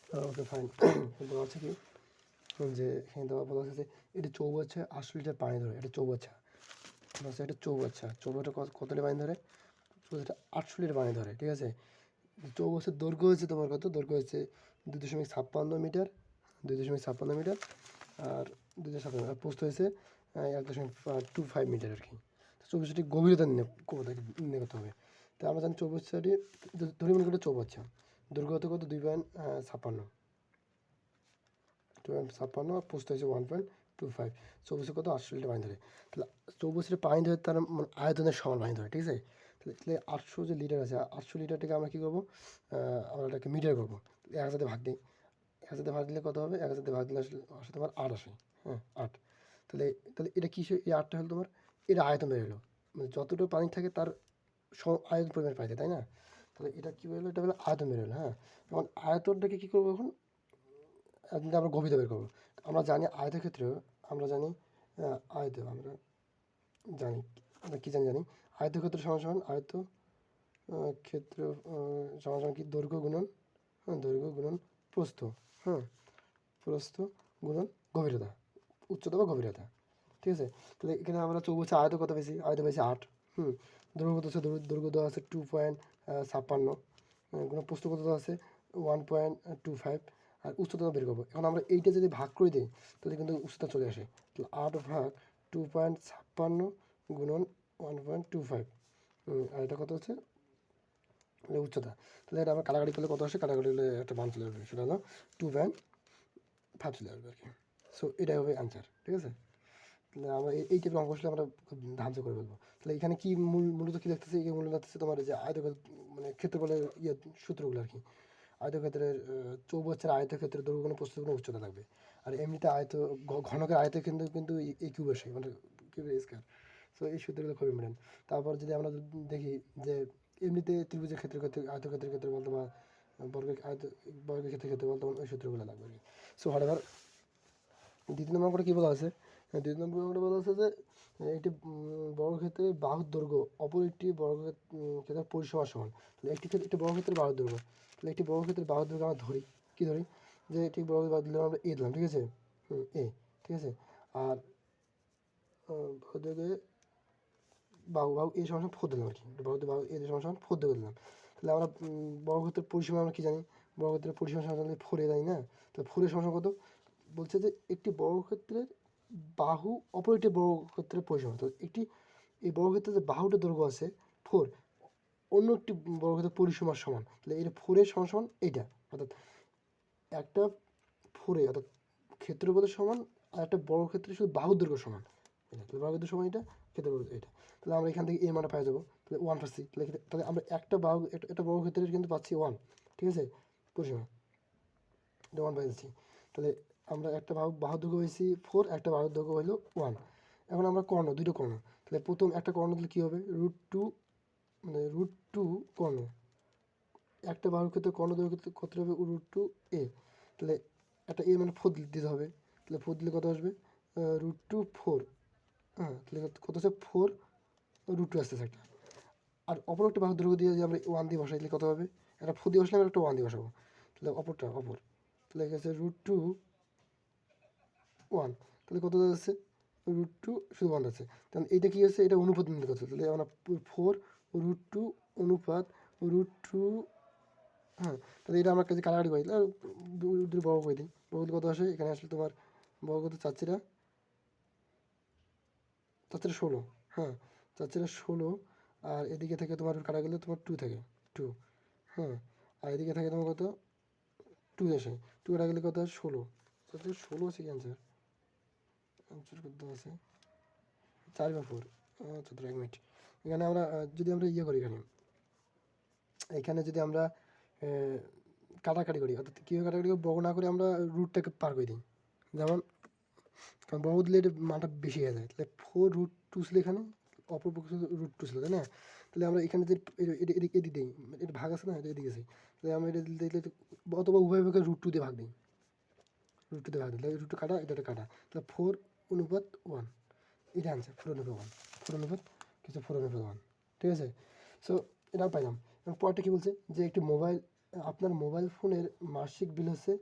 Okay fine. বলা হচ্ছে কি যে এখানে দেওয়া বলা হচ্ছে যে এটি চৌবাচ্চা ৮০ লিটার পানি ধরে। এটা চৌবাচ্চা বলছে, এটা চৌবাচ্চা কত লিটার পানি ধরে? চৌবাচ্চাটা ৮০০ লিটার পানি ধরে, ঠিক আছে। চৌবাচ্চার দৈর্ঘ্য হয়েছে তোমার কত? দৈর্ঘ্য হচ্ছে ২.৫৬ মিটার, ২.৫৬ মিটার, আর ২.৫৬ আর প্রস্থ হয়েছে ১.25 মিটার আর কি। তো চৌবাচ্চাটি গভীরতা নির্ণয় করতে হবে। তো আমরা জানি চৌবাচ্চাটি ধরে মনে করি চৌবাচ্চা দৈর্ঘ্য হতে কত ২.৫৬, 2.56 আর প্রস্থ হয়েছে 1.25। চৌবাচ্চা কত ৮০০ লিটার পানি ধরে। তাহলে চৌবাচ্চাটা পানি ধরে তার মানে আয়তনের সমান পানি ধরে, ঠিক আছে। তাহলে ৮০০ যে লিটার আছে, ৮০০ লিটারটাকে আমরা কী করবো? আমরা এটাকে মিটার করবো। ১,০০০ ভাগ দিই, ১,০০০ ভাগ দিলে কত হবে? ১,০০০ ভাগ দিলে আসলে তোমার ৮ আসে, হ্যাঁ ৮। তাহলে তাহলে এটা কিসে? এই ৮টা হলো তোমার এটা আয়তন বের হলো, মানে যতটুকু পানি থাকে তার আয়তন পরিমাণ পাইতে, তাই না? তাহলে এটা কী বেরোলো? এটা হলো আয়তন বের হলো, হ্যাঁ। এখন আয়তনটাকে কী করবো এখন? কিন্তু আমরা গভীরতা বের করবো। আমরা জানি আয়তক্ষেত্রেও আমরা জানি আমরা জানি আমরা কী জানি আয়তক্ষেত্র সমান সমান ক্ষেত্র সমান সমান কি দৈর্ঘ্য গুণন, হ্যাঁ দৈর্ঘ্য গুণন প্রস্থ, হ্যাঁ প্রস্থ গুণন গভীরতা, উচ্চতা বা গভীরতা, ঠিক আছে। তাহলে এখানে আমরা চৌবাচ্চা আয়ত কত পেয়েছি? আয়ত পেয়েছি ৮। দৈর্ঘ্য কত আছে? দৈর্ঘ্য দেওয়া আছে 2.56, কোনো প্রস্থ কত দেওয়া আছে 1.25, আর উচ্চতা বের করবো। এখন আমরা এইটা যদি ভাগ করে দিই তাহলে কিন্তু উচ্চতা চলে আসে। তাহলে ৮ ভাগ 2.56 গুণন 1.25, আর এটা কত হচ্ছে উচ্চতা। তাহলে এটা আমরা কাটাকাটি করলে কত আসে? কাটাকাটি করলে একটা মান চলে আসবে, সেটা হলো 2.5 চলে আসবে আর কি। সো এটাই হবে অ্যান্সার, ঠিক আছে। তাহলে আমরা এই টাইপের অঙ্ক আসলে আমরা খুব ধার্য করে ফেলবো। তাহলে এখানে কি মূলত কী দেখতেছে? এই মূলত দেখতেছে তোমার যে মানে ক্ষেত্রফলের সূত্রগুলো আর কি। আয়তক্ষেত্রের চৌবাচ্চার আয়তক্ষেত্রের দৈর্ঘ্য কোনো প্রস্থ কোনো উচ্চতা থাকবে। আর এমনিতে ঘনকের আয়তে কিন্তু এই কিউব আসে, মানে কিউবের স্কয়ার। সো এই সূত্রগুলো খুব ইম্পর্টেন্ট। তারপর যদি আমরা দেখি যে এমনিতে ত্রিভুজের ক্ষেত্রে আয়তক্ষেত্রের ক্ষেত্রে বলতে বা বর্গের ক্ষেত্রে বলতে ওই সূত্রগুলো লাগবে আর কি। So whatever. দ্বিতীয় নম্বর করে কী বলা আছে? দ্বিতীয় নম্বর করে বলা আছে যে একটি বর্গক্ষেত্রের বাহুর দৈর্ঘ্য অপর একটি ক্ষেত্রের পরিসীমার সমান। তাহলে একটি বর্গক্ষেত্রের বাহুর দৈর্ঘ্য, তাহলে একটি বর্গক্ষেত্রের বাহুর দৈর্ঘ্য আমরা ধরি, কী ধরি? যে একটি বর্গক্ষেত্রের বাহুর দৈর্ঘ্য আমরা এ দিলাম, ঠিক আছে, এ, ঠিক আছে। আর বাহুর দৈর্ঘ্যে বাহু এ সমান 4 দিলাম আর কি, বাহু এ সমান 4 দিয়ে দিলাম। তাহলে আমরা বর্গক্ষেত্রের পরিসীমা আমরা কী জানি? বর্গক্ষেত্রের পরিসীমা সমান 4 জানি না? তো 4 সমান কত? বলছে যে একটি বর্গক্ষেত্রের বাহু অপর একটি বর্গক্ষেত্রের পরিসীমা। তো এই বর্গক্ষেত্রের যে বাহুটার দৈর্ঘ্য আছে 4, অন্য একটি বর্গক্ষেত্রের পরিসীমার সমান। তাহলে এটা 4 সমান সমান এইটা, অর্থাৎ একটা 4 অর্থাৎ ক্ষেত্রফলের সমান, আর একটা বর্গক্ষেত্রের শুধু বাহুর দৈর্ঘ্য সমান এটা। তাহলে বর্গক্ষেত্রের সমান এটা, ক্ষেত্রফল এটা। তাহলে আমরা এখান থেকে এর মানটা পাই যাবো। তাহলে 1 পাচ্ছি। তাহলে আমরা একটা বর্গক্ষেত্রের কিন্তু পাচ্ছি 1, ঠিক আছে, পরিসীমা, এটা 1 পাই যাচ্ছি। তাহলে আমরা একটা বাহুর দৈর্ঘ্য পেয়েছি 4, একটা বাহুর দৈর্ঘ্য হলো 1। এখন আমরা দুটো কর্ণ, তাহলে প্রথম একটা কর্ণ দিলে কী হবে? √2, মানে √2 কর্ণ, একটা বাহুর ক্ষেত্রে কর্ণ দৈর্ঘ্য কত হবে? √2a। তাহলে একটা এ মানে 4 দিতে হবে। তাহলে 4 দিলে কত আসবে? √2 4, হ্যাঁ। তাহলে কত হচ্ছে? 4 √2 আসতেছে একটা। আর অপর একটা বাহুর দৈর্ঘ্য দিয়ে যদি আমরা 1 দিয়ে বসাই তাহলে কত হবে? একটা 4 দিয়ে বসলে আমরা একটা 1 দিয়ে বসাবো। তাহলে তাহলে এখানে √2 1, তাহলে কত যাচ্ছে? √2 শুধু 1 আছে। তাহলে এইটা কী হচ্ছে? এটা অনুপাত নির্ণয় করতে হবে। তাহলে আমরা 4 √2 অনুপাত √2, হ্যাঁ। তাহলে এটা আমার কাছে কাটাকাটি করি, তাহলে দুটো বর্গ করে দিই। বর্গ কত আসে? এখানে আসলে তোমার বর্গ কত? 4×4 = 16, হ্যাঁ 4×4 = 16। আর এদিকে থেকে তোমার কাটা গেলে তোমার 2 থাকে, 2, হ্যাঁ। আর এদিকে থাকে তোমার কত? 2 আসে, 2 কাটা গেলে কত হয়? 16। 4×16 আছে কি অ্যান্সার? অ্যান্সার কত আছে? 4/4। আচ্ছা, 1 মিনিট। এখানে আমরা যদি আমরা ইয়ে করি, এখানে যদি আমরা কাটাকাটি করি, অর্থাৎ কীভাবে কাটাকাটি করি? বর্গ না করে আমরা রুটটাকে পার করে দিই। যেমন কারণ বর্গ দিলে এটা মানটা বেশি হয়ে যায়। তাহলে 4√2 ছিল এখানে, অপর পক্ষে √2 ছিল, তাই না? তাহলে আমরা এখানে যে এদিকে দিই, এটা ভাগ আছে না, এটা এদিকে আছে। তাহলে আমরা এটা দিলে অথবা উভয় পক্ষে √2 দিয়ে ভাগ দিই, √2 দিয়ে ভাগ দিই। তাহলে √2 কাটা, এটা কাটা। তাহলে 4:1, এটা আনসার। 4:1, 4 কিছু 4:1, ঠিক আছে। সো এটাও পাইলাম। এবং পরেরটা কী বলছে? যে একটি মোবাইল আপনার মোবাইল ফোনের মাসিক বিল হচ্ছে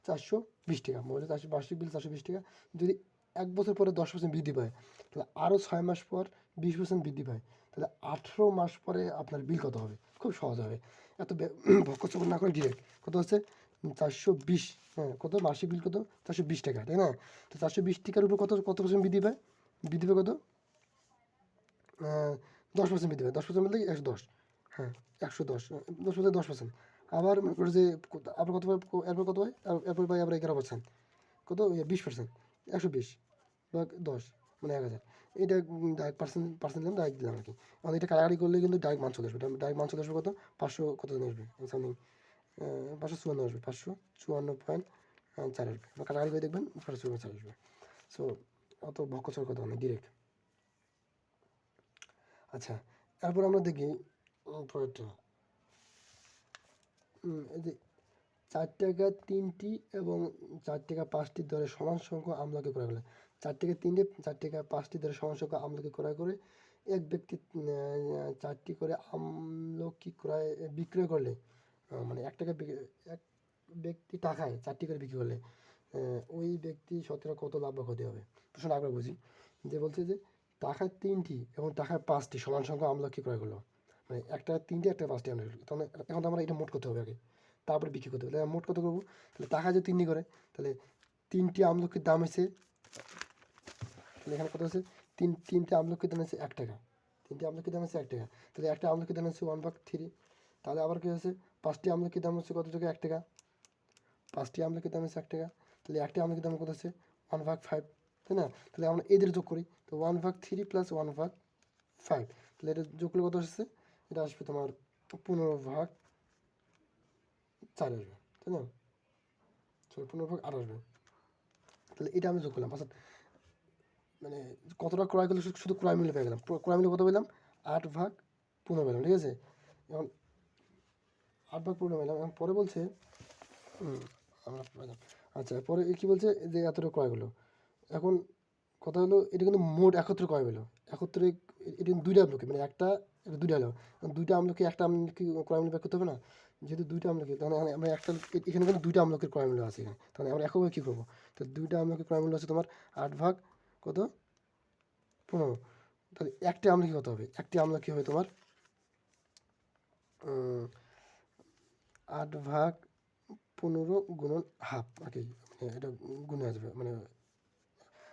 420 টাকা, মোবাইলের মাসিক বিল 420 টাকা। যদি 1 বছর পরে 10% বৃদ্ধি পায়, তাহলে আরও 6 মাস পর 20% বৃদ্ধি পায়, তাহলে 18 মাস পরে আপনার বিল কত হবে? খুব সহজ হবে, এত ভক্কচকর না করে ডিরেক্ট কত হচ্ছে 420। হ্যাঁ, কত মাসিক বিল কত? 420 টাকা, তাই না? তো 420 টাকার উপর কত পার্সেন্ট বৃদ্ধি পায়? বৃদ্ধি পায় কত? 10% বৃদ্ধি পায়। 10% বলতে 110। হ্যাঁ, 110, 10% 10%। আবার মনে করো যে আবার কত পায়, এরপর কত হয়? এরপর পাই আবার 11%। কত? 20%, 120 বা 10, মানে 1000। এটা ডাইরেক্ট পার্সেন্ট দিলাম, ডাইরেক্ট দিলাম আর কি। এখন এটা কাটাকাটি করলে কিন্তু ডাইরেক্ট মান চলে আসবে। ডাইরেক্ট মান চলে আসবে কত? 500 কত জানি আসবে সামথিং, 554 আসবে, 554.4 আসবে। কাটাকাটি করে দেখবেন 554 আসবে। সো অত ভক্কচর কথা নেই, ডিরেক্ট। আচ্ছা, এরপর আমরা দেখি পরেরটা। এই যে 4 টাকা 3টি এবং 4 টাকা 5টি দরে সমান সংখ্যক আমলকি ক্রয় করলে, 4 টাকা 3টে, 4 টাকা 5টি দরে সমান সংখ্যক আমলকি ক্রয় করে এক ব্যক্তি 4টি করে আমলকি বিক্রয় করলে, মানে এক ব্যক্তি টাকায় 4টি করে বিক্রি করলে ওই ব্যক্তি শতকরা কত লাভ বা ক্ষতি হবে? প্রশ্নটা আগে বুঝি। যে বলছে যে টাকায় 3টি এবং টাকায় 5টি সমান সংখ্যক আমলকি ক্রয় করলো, মানে একটা 3টে, একটা 5টি আমলকি। তাহলে এখন তো আমরা এটা মোট করতে হবে আগে, তারপরে বিক্রি করতে হবে। তাহলে মোট কত করবো? তাহলে টাকা যদি 3টি করে, তাহলে 3টি আমলকির দাম হচ্ছে, তাহলে এখানে কত হচ্ছে? তিনটে আমলকির দাম হচ্ছে 1 টাকা। 3টে আমলকির দাম হচ্ছে 1 টাকা, তাহলে একটা আমলকির দাম হচ্ছে 1/3। তাহলে আবার কি হচ্ছে? 5টি আমলকির দাম হচ্ছে কত টাকা? 1 টাকা। 5টি আমলকির দাম হচ্ছে 1 টাকা, তাহলে একটি আমলকির দাম কত হচ্ছে? 1/5, তাই না? তাহলে আমরা এদের যোগ করি, তো 1/3 প্লাস 1/5, তাহলে এটা যোগ করলে কত আসছে? এটা আসবে তোমার 15/4 আসবে, তাই না? 15/8 আসবে। তাহলে এটা আমি যোগ করলাম। অর্থাৎ মানে কতটা ক্রয় করলে শুধু ক্রয় মূল্য পেয়ে গেলাম। ক্রয় মূল্য কত পেলাম? 8/15 পেলাম, ঠিক আছে? এখন 8/15 পেলাম। এখন পরে বলছে আমরা পেলাম। আচ্ছা, পরে কী বলছে? যে এতটা ক্রয় হলো। এখন কথা হলো, এটা কিন্তু মোট একত্রে ক্রয় হলো। একত্রে এটা কিন্তু 2টা আমলকি, মানে এটা 2টা হলো। 2টা আমলকি একটা আমলকি ক্রয় মূল্য বের করতে হবে না? যেহেতু 2টা আমলকি, তাহলে আমরা একটা এখানে কিন্তু 2টা আমলকির ক্রয় মূল্য আছে এখানে। তাহলে আমরা এককভাবে কী করবো? তো 2টা আমলকির ক্রয় মূল্য হচ্ছে তোমার 8/15। তাহলে একটি আমলকি কত হবে? একটি আমলকি হবে তোমার 8/15 গুণন হাফ আর কি, মানে এটা গুণে আসবে, মানে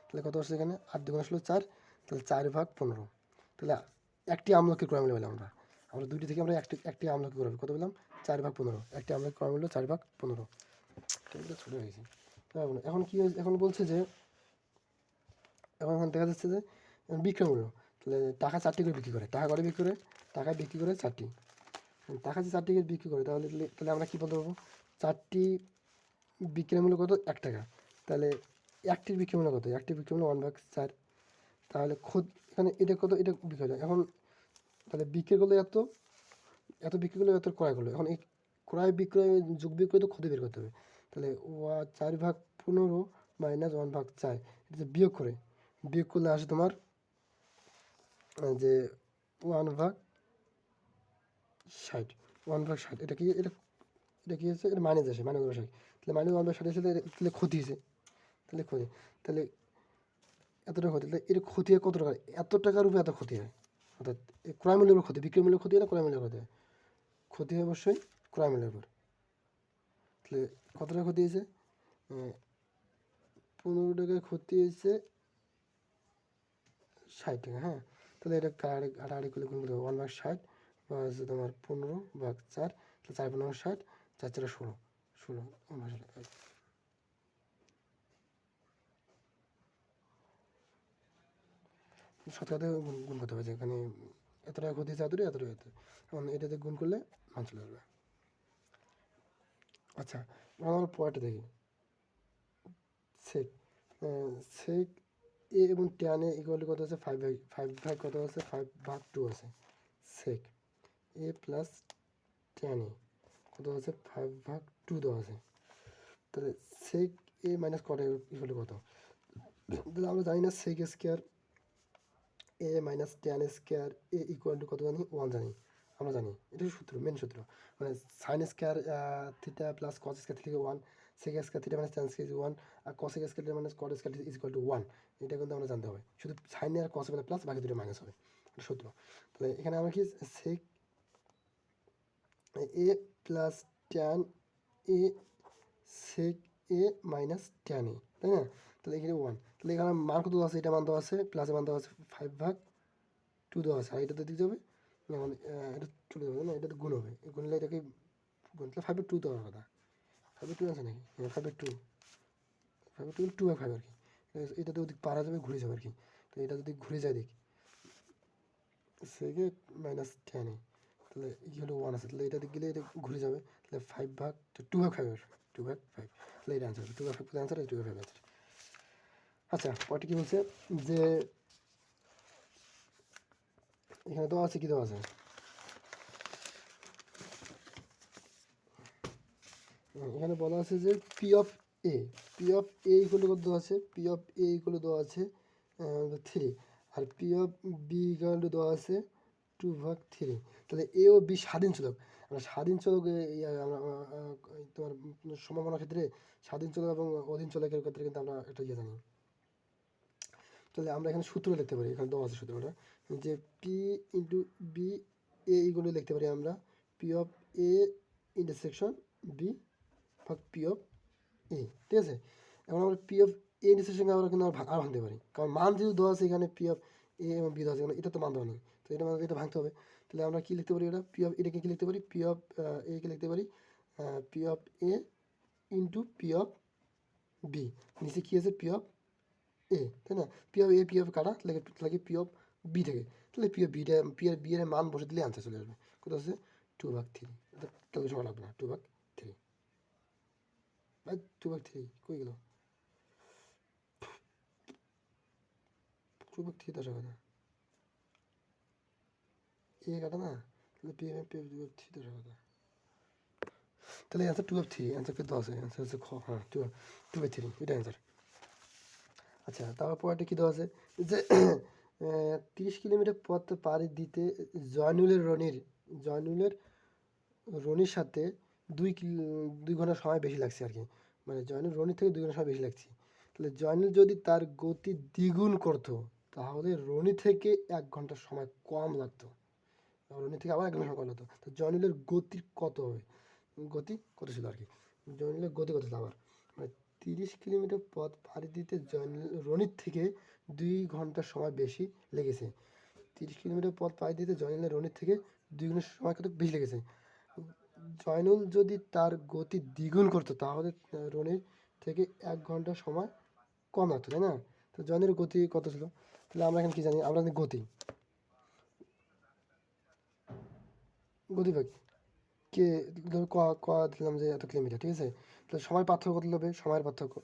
তাহলে কত আসছে এখানে? 8 2 আসলো 4, তাহলে 4/15। তাহলে একটি আমলকির ক্রয় মূল্য পেলাম আমরা 2টি থেকে আমরা একটি আমলকি ক্রয় কত পেলাম? 4/15। একটি আমলকি ক্রয় মূল্য 4/15। টেবিলটা ছোটো হয়ে গেছে। এখন কী হয়েছে? এখন বলছে যে এখন দেখা যাচ্ছে যে বিক্রয় মূল্য, তাহলে টাকা 4টি করে বিক্রি করে, টাকা করে বিক্রি করে, টাকায় বিক্রি করে 4টি, টাকা যে 4টি করে বিক্রি করে, তাহলে তাহলে আমরা কী বলতে পারবো? 4টি বিক্রয় মূল্য কত? 1 টাকা। তাহলে একটির বিক্রয় মূল্য কত? একটির বিক্রয় মূল্য 1/4। তাহলে এখানে এটা কত? এটা বিক্রি হয় এখন, তাহলে বিক্রি করলে এত বিক্রি করলে এত ক্রয় করলো। এখন এই ক্রয় বিক্রয় যোগ বিক্রয় তো ক্ষতি বের করতে হবে। তাহলে 4/15 মাইনাস 1/4, এটা বিয়োগ করলে আসে তোমার যে 1/60। 1/60 এটা কি? এটা কি হচ্ছে? এটা মাইনাস আসে, -1/60। তাহলে -1/60 এসে তাহলে ক্ষতি হয়েছে, তাহলে এতটা ক্ষতি, তাহলে এর ক্ষতি হয় কত টাকা? এত টাকার উপরে এত ক্ষতি হয়। অর্থাৎ ক্রয় মূল্যের উপর ক্ষতি, বিক্রয় মূল্যের ক্ষতি হয় না, ক্রয় মূল্যের ক্ষতি হয়? ক্ষতি হয় অবশ্যই ক্রয় মূল্যের উপর। তাহলে কত টাকা ক্ষতি হয়েছে? 15 টাকায় ক্ষতি হয়েছে 60 টাকা। হ্যাঁ, তাহলে এটা কাটাকাটি করলে গুণ করতে হবে। 1/60 বা হচ্ছে তোমার 15/4, তাহলে 4/15 60, 4 4 16, 16 শতকরা গুণ করতে হবে, যেখানে এত টাকা ক্ষতি হয়েছে এত টাকা, এখন এটাতে গুণ করলে মান চলে আসবে। আচ্ছা, আমরা পরেরটা দেখি। সেক সেক এ এবং tan এ ইকুয়াল টু কত আছে? 5/5 কত আছে? 5/2 আছে। সেক এ প্লাস tan এ কত আছে? 5/2 দেওয়া আছে। তাহলে sec A minus cot equal to কত? তাহলে আমরা জানি না sec square A minus tan square A equal to কত জানি? 1 জানি আমরা জানি এটা সূত্র, মেন সূত্র, মানে sine square theta plus cos square theta 1, sec square theta minus tan square 1, আর cos square minus cot square is equal to 1। এটা কিন্তু আমরা জানতে হবে, শুধু সাইন আর কস প্লাস, বাকি দুটো মাইনাস হবে, এটা সূত্র। তাহলে এখানে আমরা কি sec A plus tan A sec A minus tan A, তাই না? তাহলে এখানে 1, তাহলে এখানে মান কত আছে, এটা মান দেওয়া আছে, প্লাসে মান দেওয়া আছে 5/2 দেওয়া আছে, আর এটাতে দিতে হবে এটা চলে যাবে না, এটা তো গুণ হবে, গুণলে এটাকে গুণ, তাহলে 5/2 দেওয়ার কথা, 5/2 আছে নাকি? 5/2, 2/5 আর কি, এটাতে ওদিক পারা যাবে, ঘুরে যাবে আর কি। তো এটা যদি ঘুরে যায় দিক সেকে মাইনাস ট্যান এ, তাহলে ই হলো 1 আছে, তাহলে এটা দিক গেলে এটা ঘুরে যাবে, তাহলে 2/5 আসবে, 2/5, তাহলে এটা অ্যান্সার, 2/5 অ্যান্সার, 2/5 অ্যান্সার। আচ্ছা, পরটি কী বলছে যে এখানে তো আছে, কী দেওয়া আছে, এখানে বলা আছে যে পি অফ এ ইকুয়াল কত দেওয়া আছে, পি অফ এ ইকুয়াল দেওয়া আছে 3, আর পি অফ বি ইকুয়াল দেওয়া আছে 2/3। তাহলে এ ও বি স্বাধীন চলক, আমরা স্বাধীন চলক তোমার সম্ভাবনার ক্ষেত্রে স্বাধীন চলক এবং অধীন চলকের ক্ষেত্রে কিন্তু আমরা এটা ইয়ে জানি। তাহলে আমরা এখানে সূত্র লিখতে পারি, এখানে দেওয়া আছে সূত্রটা, যে P into B A equal লিখতে পারি আমরা P of A intersection B ভাগ পি অফ এ, ঠিক আছে? এখন আমরা পি অফ এ ইন্টারসেকশন আমরা কিন্তু আর ভাঙতে পারি, কারণ মান যেহেতু দেওয়া আছে এখানে পি অফ এ এবং বি দেওয়া আছে, এটা তো মান দেওয়া নেই, তো এটা ভাঙতে হবে। তাহলে আমরা কী লিখতে পারি, এটা পি অফ এটাকে কী লিখতে পারি, পি অফ একে লিখতে পারি P of A into P of B, নিচে কী আছে পি অফ এ, তাই না? P of A P of কাটা লাগে পি অফ বি থেকে, তাহলে পি অফ বিটা পি আর বি এর মান বসে দিলে আনসার চলে আসবে, কত আছে 2/3, তাহলে সময় লাগবে না, 2/3 ভাই, 2/3 কই গেল, 2/3 আসা কথা, এ কাটা না, তাহলে পি এফ 2/3 আসা কথা, তাহলে অ্যান্সার 2/3, অ্যান্সার কিন্তু আছে, অ্যান্সার হচ্ছে খ, হ্যাঁ 2/3 এটা অ্যান্সার। আচ্ছা, তারপর একটা কী দেওয়া আছে যে 30 কিলোমিটার পথ পাড়ি দিতে জয়নুলের রনির সাথে 2 ঘন্টা সময় বেশি লাগছে আর কি, মানে জয়নুল রনির থেকে 2 ঘন্টা সময় বেশি লাগছে। তাহলে জয়নুল যদি তার গতি দ্বিগুণ করতো তাহলে রনি থেকে 1 ঘন্টা সময় কম লাগতো, রনি থেকে আবার 1 ঘন্টা সময় কম লাগতো। তো জয়নুলের গতি কত হবে, গতি কত ছিল আর কি, জয়নুলের গতি কত ছিল আবার, মানে 30 কিলোমিটার পথ পাড়ি দিতে রনির থেকে 2 ঘন্টা সময় বেশি লেগেছে। 30 কিলোমিটার পথ পাড়ি দিতে জয়নুলের রনির থেকে 2 ঘন্টা সময় কত বেশি লেগেছে। জয়নুল যদি তার গতি দ্বিগুণ করতো তাহলে রনির থেকে 1 ঘন্টা সময় কম লাগতো, তাই না? তো জয়নুলের গতি কত ছিল, তাহলে আমরা এখানে কী জানি, আমরা জানি গতি গতিবেগ কে ধর ক দিলাম যে এত কিলোমিটার, ঠিক আছে? তাহলে সময় পার্থক্য কত হবে, সময়ের পার্থক্য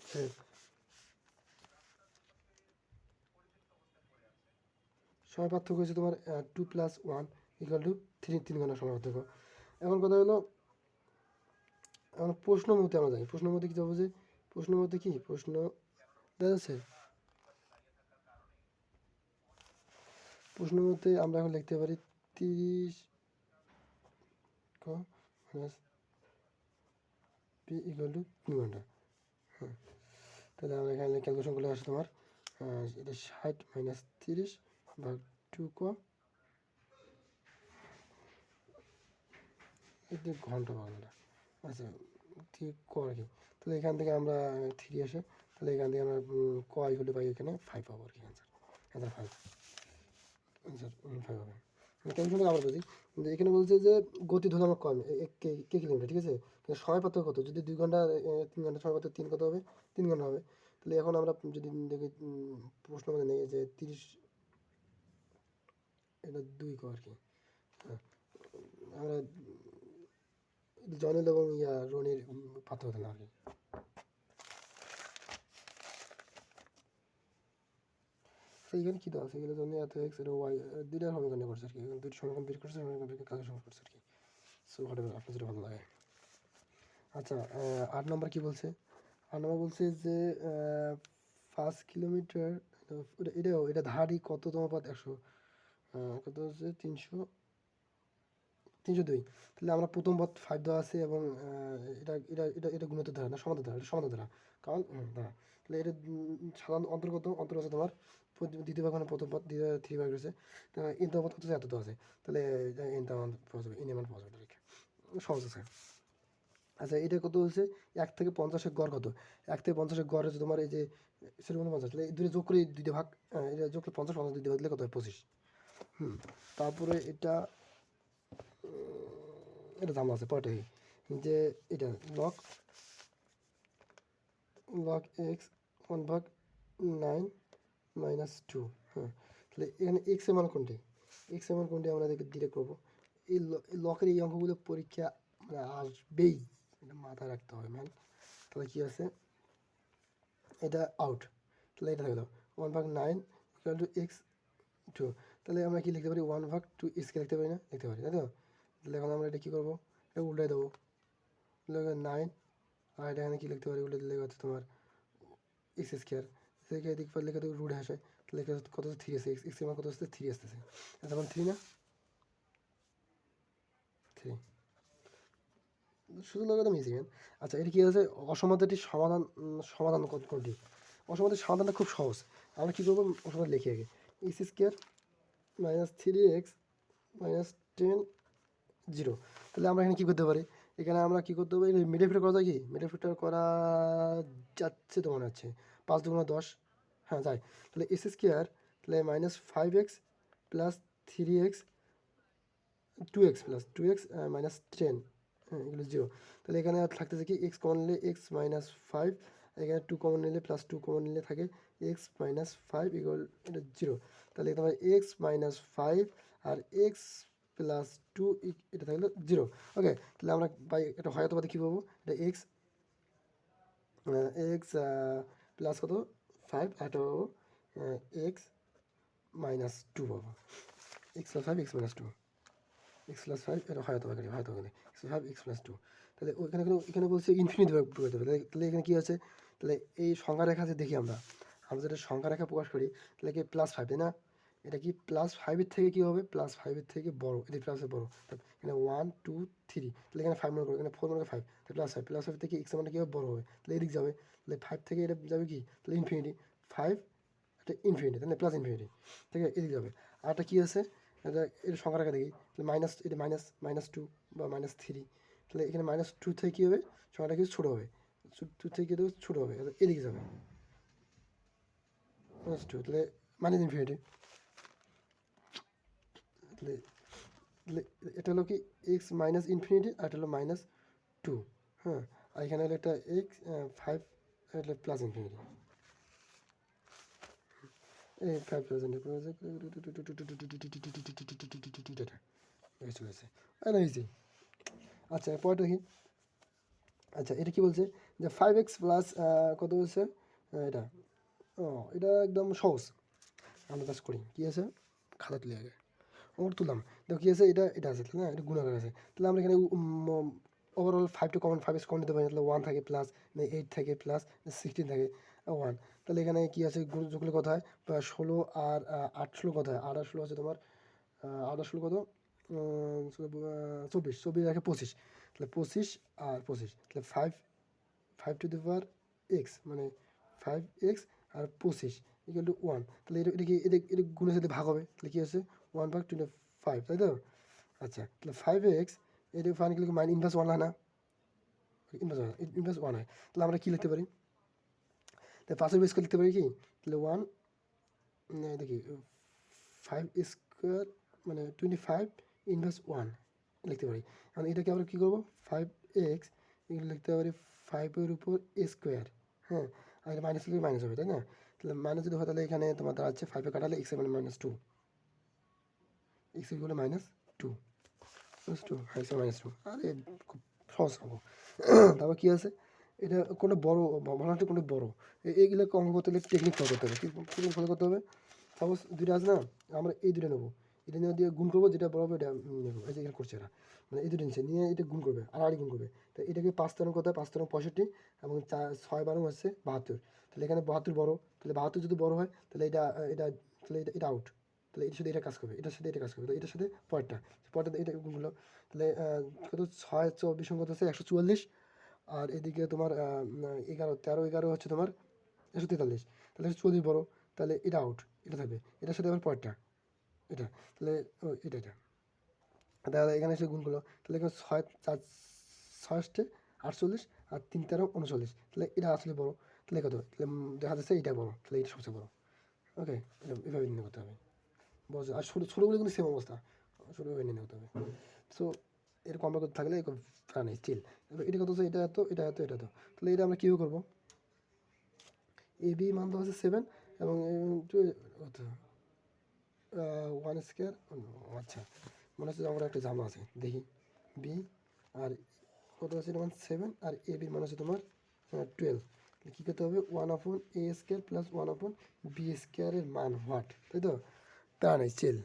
সময় পার্থক্য হচ্ছে তোমার 2 + 1 = 3 ঘন্টা সময় পার্থক্য। এখন কথা হলো, এখন প্রশ্ন মতে আমরা জানি, প্রশ্ন মতে কী যাবো, যে প্রশ্ন মতে কি প্রশ্ন দেখা যাচ্ছে, প্রশ্ন মতে আমরা এখন লিখতে পারি 30 ক মাইনাস পি = 3 ঘন্টা। হ্যাঁ, তাহলে আমরা এখানে ক্যালকুলেশন করলে আসে তোমার এটা 60 - 30 ভাগ 2 ক, এটা ঘন্টা পাবো না, আচ্ছা ঠিক ক আর কি, তাহলে এখান থেকে আমরা 3 আসে, তাহলে এখান থেকে আমরা ক = পাই এখানে 5 পাবো আর কি, অ্যান্সার 5, অ্যান্সার 5 হবে। ক্যালকুলেশনটা আবার বুঝি, যে এখানে বলছে যে গতি ধরলাম কম কে কিলোমিটার, ঠিক আছে? কিন্তু সময় পার্থক্য কত, যদি 2 ঘন্টা 3 ঘন্টা সময় পার্থক্য 3 কত হবে, 3 ঘন্টা হবে। তাহলে এখন আমরা যদি দেখি প্রশ্ন মনে নেই যে 30 এটা 2 ক আর কি, হ্যাঁ, আমরা জয়নুল এবং রনির পার্থক্য দিলাম আর কি। সেইখানে কী দেওয়া আছে, এগুলো জন্য এত এক্স এটা ওয়াই দুইটা সমীকরণ করছে আর কি, দুইটা সমীকরণ বের করছে, সমীকরণ বের করে ক্যালকুলেশন করছে আর কি। সো হোয়াটএভার আপনার যেটা ভালো লাগে। আচ্ছা, 8 নম্বর কী বলছে, 8 নম্বর বলছে যে 5 কিলোমিটার, এটা ধারই কততম পথ, 100 কত হচ্ছে 300 302। তাহলে আমরা প্রথম পদ 5 দেওয়া আছে এবং এটা গুণিত ধারা না সমান্তর ধারা, এটা সমান্তর ধারা, কারণ ধারা। তাহলে এটা সাধারণ অন্তর্গত আছে তোমার দ্বিতীয় ভাগ মানে প্রথম পদ, দ্বিতীয় 3 ভাগ রয়েছে, ইন পদ কত এত দেওয়া আছে, তাহলে ইন মান পাওয়া যাবে, ইন মান পাওয়া যাবে, সহজ আছে। আচ্ছা এটা কত হচ্ছে 1 থেকে 50-এর গড় কত? 1 থেকে 50-এর গড় হচ্ছে তোমার এই যে 50, তাহলে এই দুটো যোগ করে দুইটা ভাগ, এটা যোগ করে 50 দুইটা ভাগ দিলে কত হয় 25। তারপরে এটা ঝামেলা আছে পরে যে এটা লগ এক্স 1/9 - 2। তাহলে এখানে এক্স এর মান কোনটি? এক্স এর মান কোনটি আমরা ডিরেক্ট করবো। এই লকের এই অঙ্কগুলো পরীক্ষা মানে আসবেই, এটা মাথায় রাখতে হবে ম্যান। তাহলে কি আছে, এটা আউট, তাহলে এটা হলো 1/9 = x 2। তাহলে আমরা কি লিখতে পারি 1/2 x কে লিখতে পারি না? লিখতে পারি, তাই তো? তাহলে এখন আমরা এটা কী করবো, এটা উল্টাই দেবো, 9, আর এটা এখানে কী লিখতে পারি উল্টে দিলে হচ্ছে তোমার এক্স স্কোয়ার, সেখানে দিক পর লেখা দেবো রুট আসে, তাহলে কত 3 আছে, এক্স এর মান কত আসছে 3 আসতেছে, তখন 3 না 3 শুধু লোক একদম ইজি ম্যান। আচ্ছা এটা কী আছে অসমানতাটির সমাধান কোনটি? অসমানতার সমাধানটা খুব সহজ। আমরা কী করবো অসমাধান লিখে আগে x² - 3x - 10 0। তাহলে আমরা এখানে কী করতে পারি, এখানে আমরা কী করতে পারি, মিডল করা যায় কি, মিডল করা যাচ্ছে তো মনে হচ্ছে, 5 2 10, হ্যাঁ যাই। তাহলে x², তাহলে -5x + 3x 2x + 2x - 10, হ্যাঁ এগুলো 0। তাহলে এখানে থাকতেছে কি x কমন নিলে x - 5, এখানে 2 কমন নিলে +2 কমন নিলে থাকে x - 5 = এটা 0। তাহলে তোমার x - 5 আর x + 2 এটা থাকলো 0। ওকে, তাহলে আমরা এটা হয়তো বাদে কী পাবো, এটা x প্লাস কত 5 আর এটা পাবো x - 2 পাবো, x + 5 x - 2, x + 5 এটা হয়তো x + 5 x + 2। তাহলে এখানে বলছে ইনফিনিটি প্রকাশ করতে হবে, তাহলে এখানে কী আছে, তাহলে এই সংখ্যা রেখা যে দেখি আমরা যেটা সংখ্যা রেখা প্রকাশ করি, তাহলে কি +5, তাই না? এটা কি +5-এর থেকে কী হবে, +5-এর থেকে বড়ো, এটা প্লাসের বড়ো, এখানে 1 2 3, তাহলে এখানে 5 মনে করো, এখানে 4 মনে করো 5, তাহলে +5 থেকে x মানে কী হবে বড়ো হবে, তাহলে এদিক যাবে, তাহলে 5 থেকে এটা যাবে কি, তাহলে ইনফিনিটি 5, এটা ইনফিনিটি, তাহলে প্লাস ইনফিনিটি ঠিক আছে, এদিক যাবে। আর একটা কী আছে, এটা সংখ্যা রেখা দেখি, তাহলে এটা -2 বা -3, তাহলে এখানে -2 থেকে কী হবে, সংখ্যাটা কিছু ছোটো হবে, 2 থেকে কী হবে ছোটো হবে, এদিকে যাবে -2, তাহলে -ইনফিনিটি। তাহলে তাহলে এটা হলো কি x -ইনফিনিটি, আর এটা হলো -2, হ্যাঁ, আর এখানে হলো একটা x 5, এটা প্লাস ইনফিনিটি, এই 5 চলে আসে, ইজি। আচ্ছা পরেরটা দেখি। আচ্ছা এটা কি বলছে যে 5x প্লাস কত বলছে, এটা এটা একদম সহজ, আমরা কাজ করি কী আছে, খাতা তুলে আগে ওর তুললাম, দেখো কী আছে, এটা আছে তাহলে না, এটা গুণাকার আছে, তাহলে আমরা এখানে ওভারঅল 5 কমন 5x কমন নিতে পারি, তাহলে 1 থাকে প্লাস 8 থাকে প্লাস 16 থাকে 1, তাহলে এখানে কী আছে যোগলে কত হয় 16 আর 8 16 কত হয়, 8 আর 16 আছে তোমার 8 আর 16 কত 24 রাখে 25, তাহলে 25 আর 25, তাহলে 5 টু দি পাওয়ার এক্স মানে 5x আর 25 = 1, তাহলে এটা কি এটা গুণের সাথে ভাগ হবে, তাহলে কী আছে 1/25, তাই তো? আচ্ছা তাহলে 5x এটা ফাইন কি ইনভার্স 1 হয় না, ইনভার্স 1 হয়, তাহলে আমরা কী লিখতে পারি, তাহলে 5 বেস করে লিখতে পারি কি, তাহলে 1 দেখি 5² মানে 25 ইনভার্স 1 লিখতে পারি। এখন এটাকে আমরা কী করবো 5x এগুলো লিখতে পারি 5-এর উপর স্কোয়ার, হ্যাঁ, আর এটা মাইনাস লিখলে মাইনাস হবে, তাই না? তাহলে মাইনাস যদি হয় তাহলে এখানে তোমার দাঁড়াচ্ছে 5-এ কাটালে x মানে -2, x = -2, -2, হ্যাঁ -2, আরে খুব সহজ পাবো। তারপর কী আছে, এটা কোনো বড়ো ভালো কোনো বড়ো, এইগুলো অঙ্ক করতে হলে টেকনিক ফলো করতে হবে, কী ফলো করতে হবে, সাপোজ দুটো আছে না, আমরা এই দুটো নেবো, এটা নিয়ে দিয়ে গুণ করবো, যেটা বড় হবে এটা নেবো, এই যে এখানে করছে এরা, মানে এই দুটো নিচে নিয়ে এটা গুণ করবে আর গুণ করবে, তো এটাকে 5 তেরো কত হয়, 5 তেরো 65 এবং 6 12 হচ্ছে 72, তাহলে এখানে 72 বড়ো, তাহলে 72 যদি বড়ো হয় তাহলে এটা তাহলে এটা আউট, তো তাহলে এটার সাথে এটা কাজ করবে, এটার সাথে এটা কাজ করবে, তো এটার সাথে পরেরটা এটা গুণগুলো। তাহলে কত 6 24 কত হচ্ছে 144, আর এদিকে তোমার 11 13 11 হচ্ছে তোমার 143, তাহলে 144 বড়, তাহলে এটা আউট, এটা থাকবে, এটার সাথে আবার পরেরটা এটা, তাহলে এটা তাহলে এখানে এসে গুণগুলো, তাহলে এখানে 6 48 আর 3 13 39, তাহলে এটা আসলে বড়, তাহলে কত, তাহলে দেখা যাচ্ছে এটা বড়, তাহলে এটা সবচেয়ে বড়। ওকে, এভাবে নির্ণয় করতে হবে, বুঝছো? আর ছোটোগুলো কিন্তু সেম অবস্থা, ছোটোভাবে নির্ণয় করতে হবে। সো এর কম্পেয়ার করতে থাকলে নেই স্টিল। এবার এটা কত হচ্ছে, এটা এত, এটা এত, এটা এত, তাহলে এটা আমরা কীভাবে করবো? এ বি মান তো হচ্ছে 7 এবং কত 1 স্কোয়ার, আচ্ছা মনে হচ্ছে আমার একটা জামা আছে, দেখি বি আর কত আছে তোমার 7, আর এ বির মান হচ্ছে তোমার 12, কী করতে হবে 1/a² প্লাস 1/b² মান হোয়াট, তাই তো? তা নেই চিল।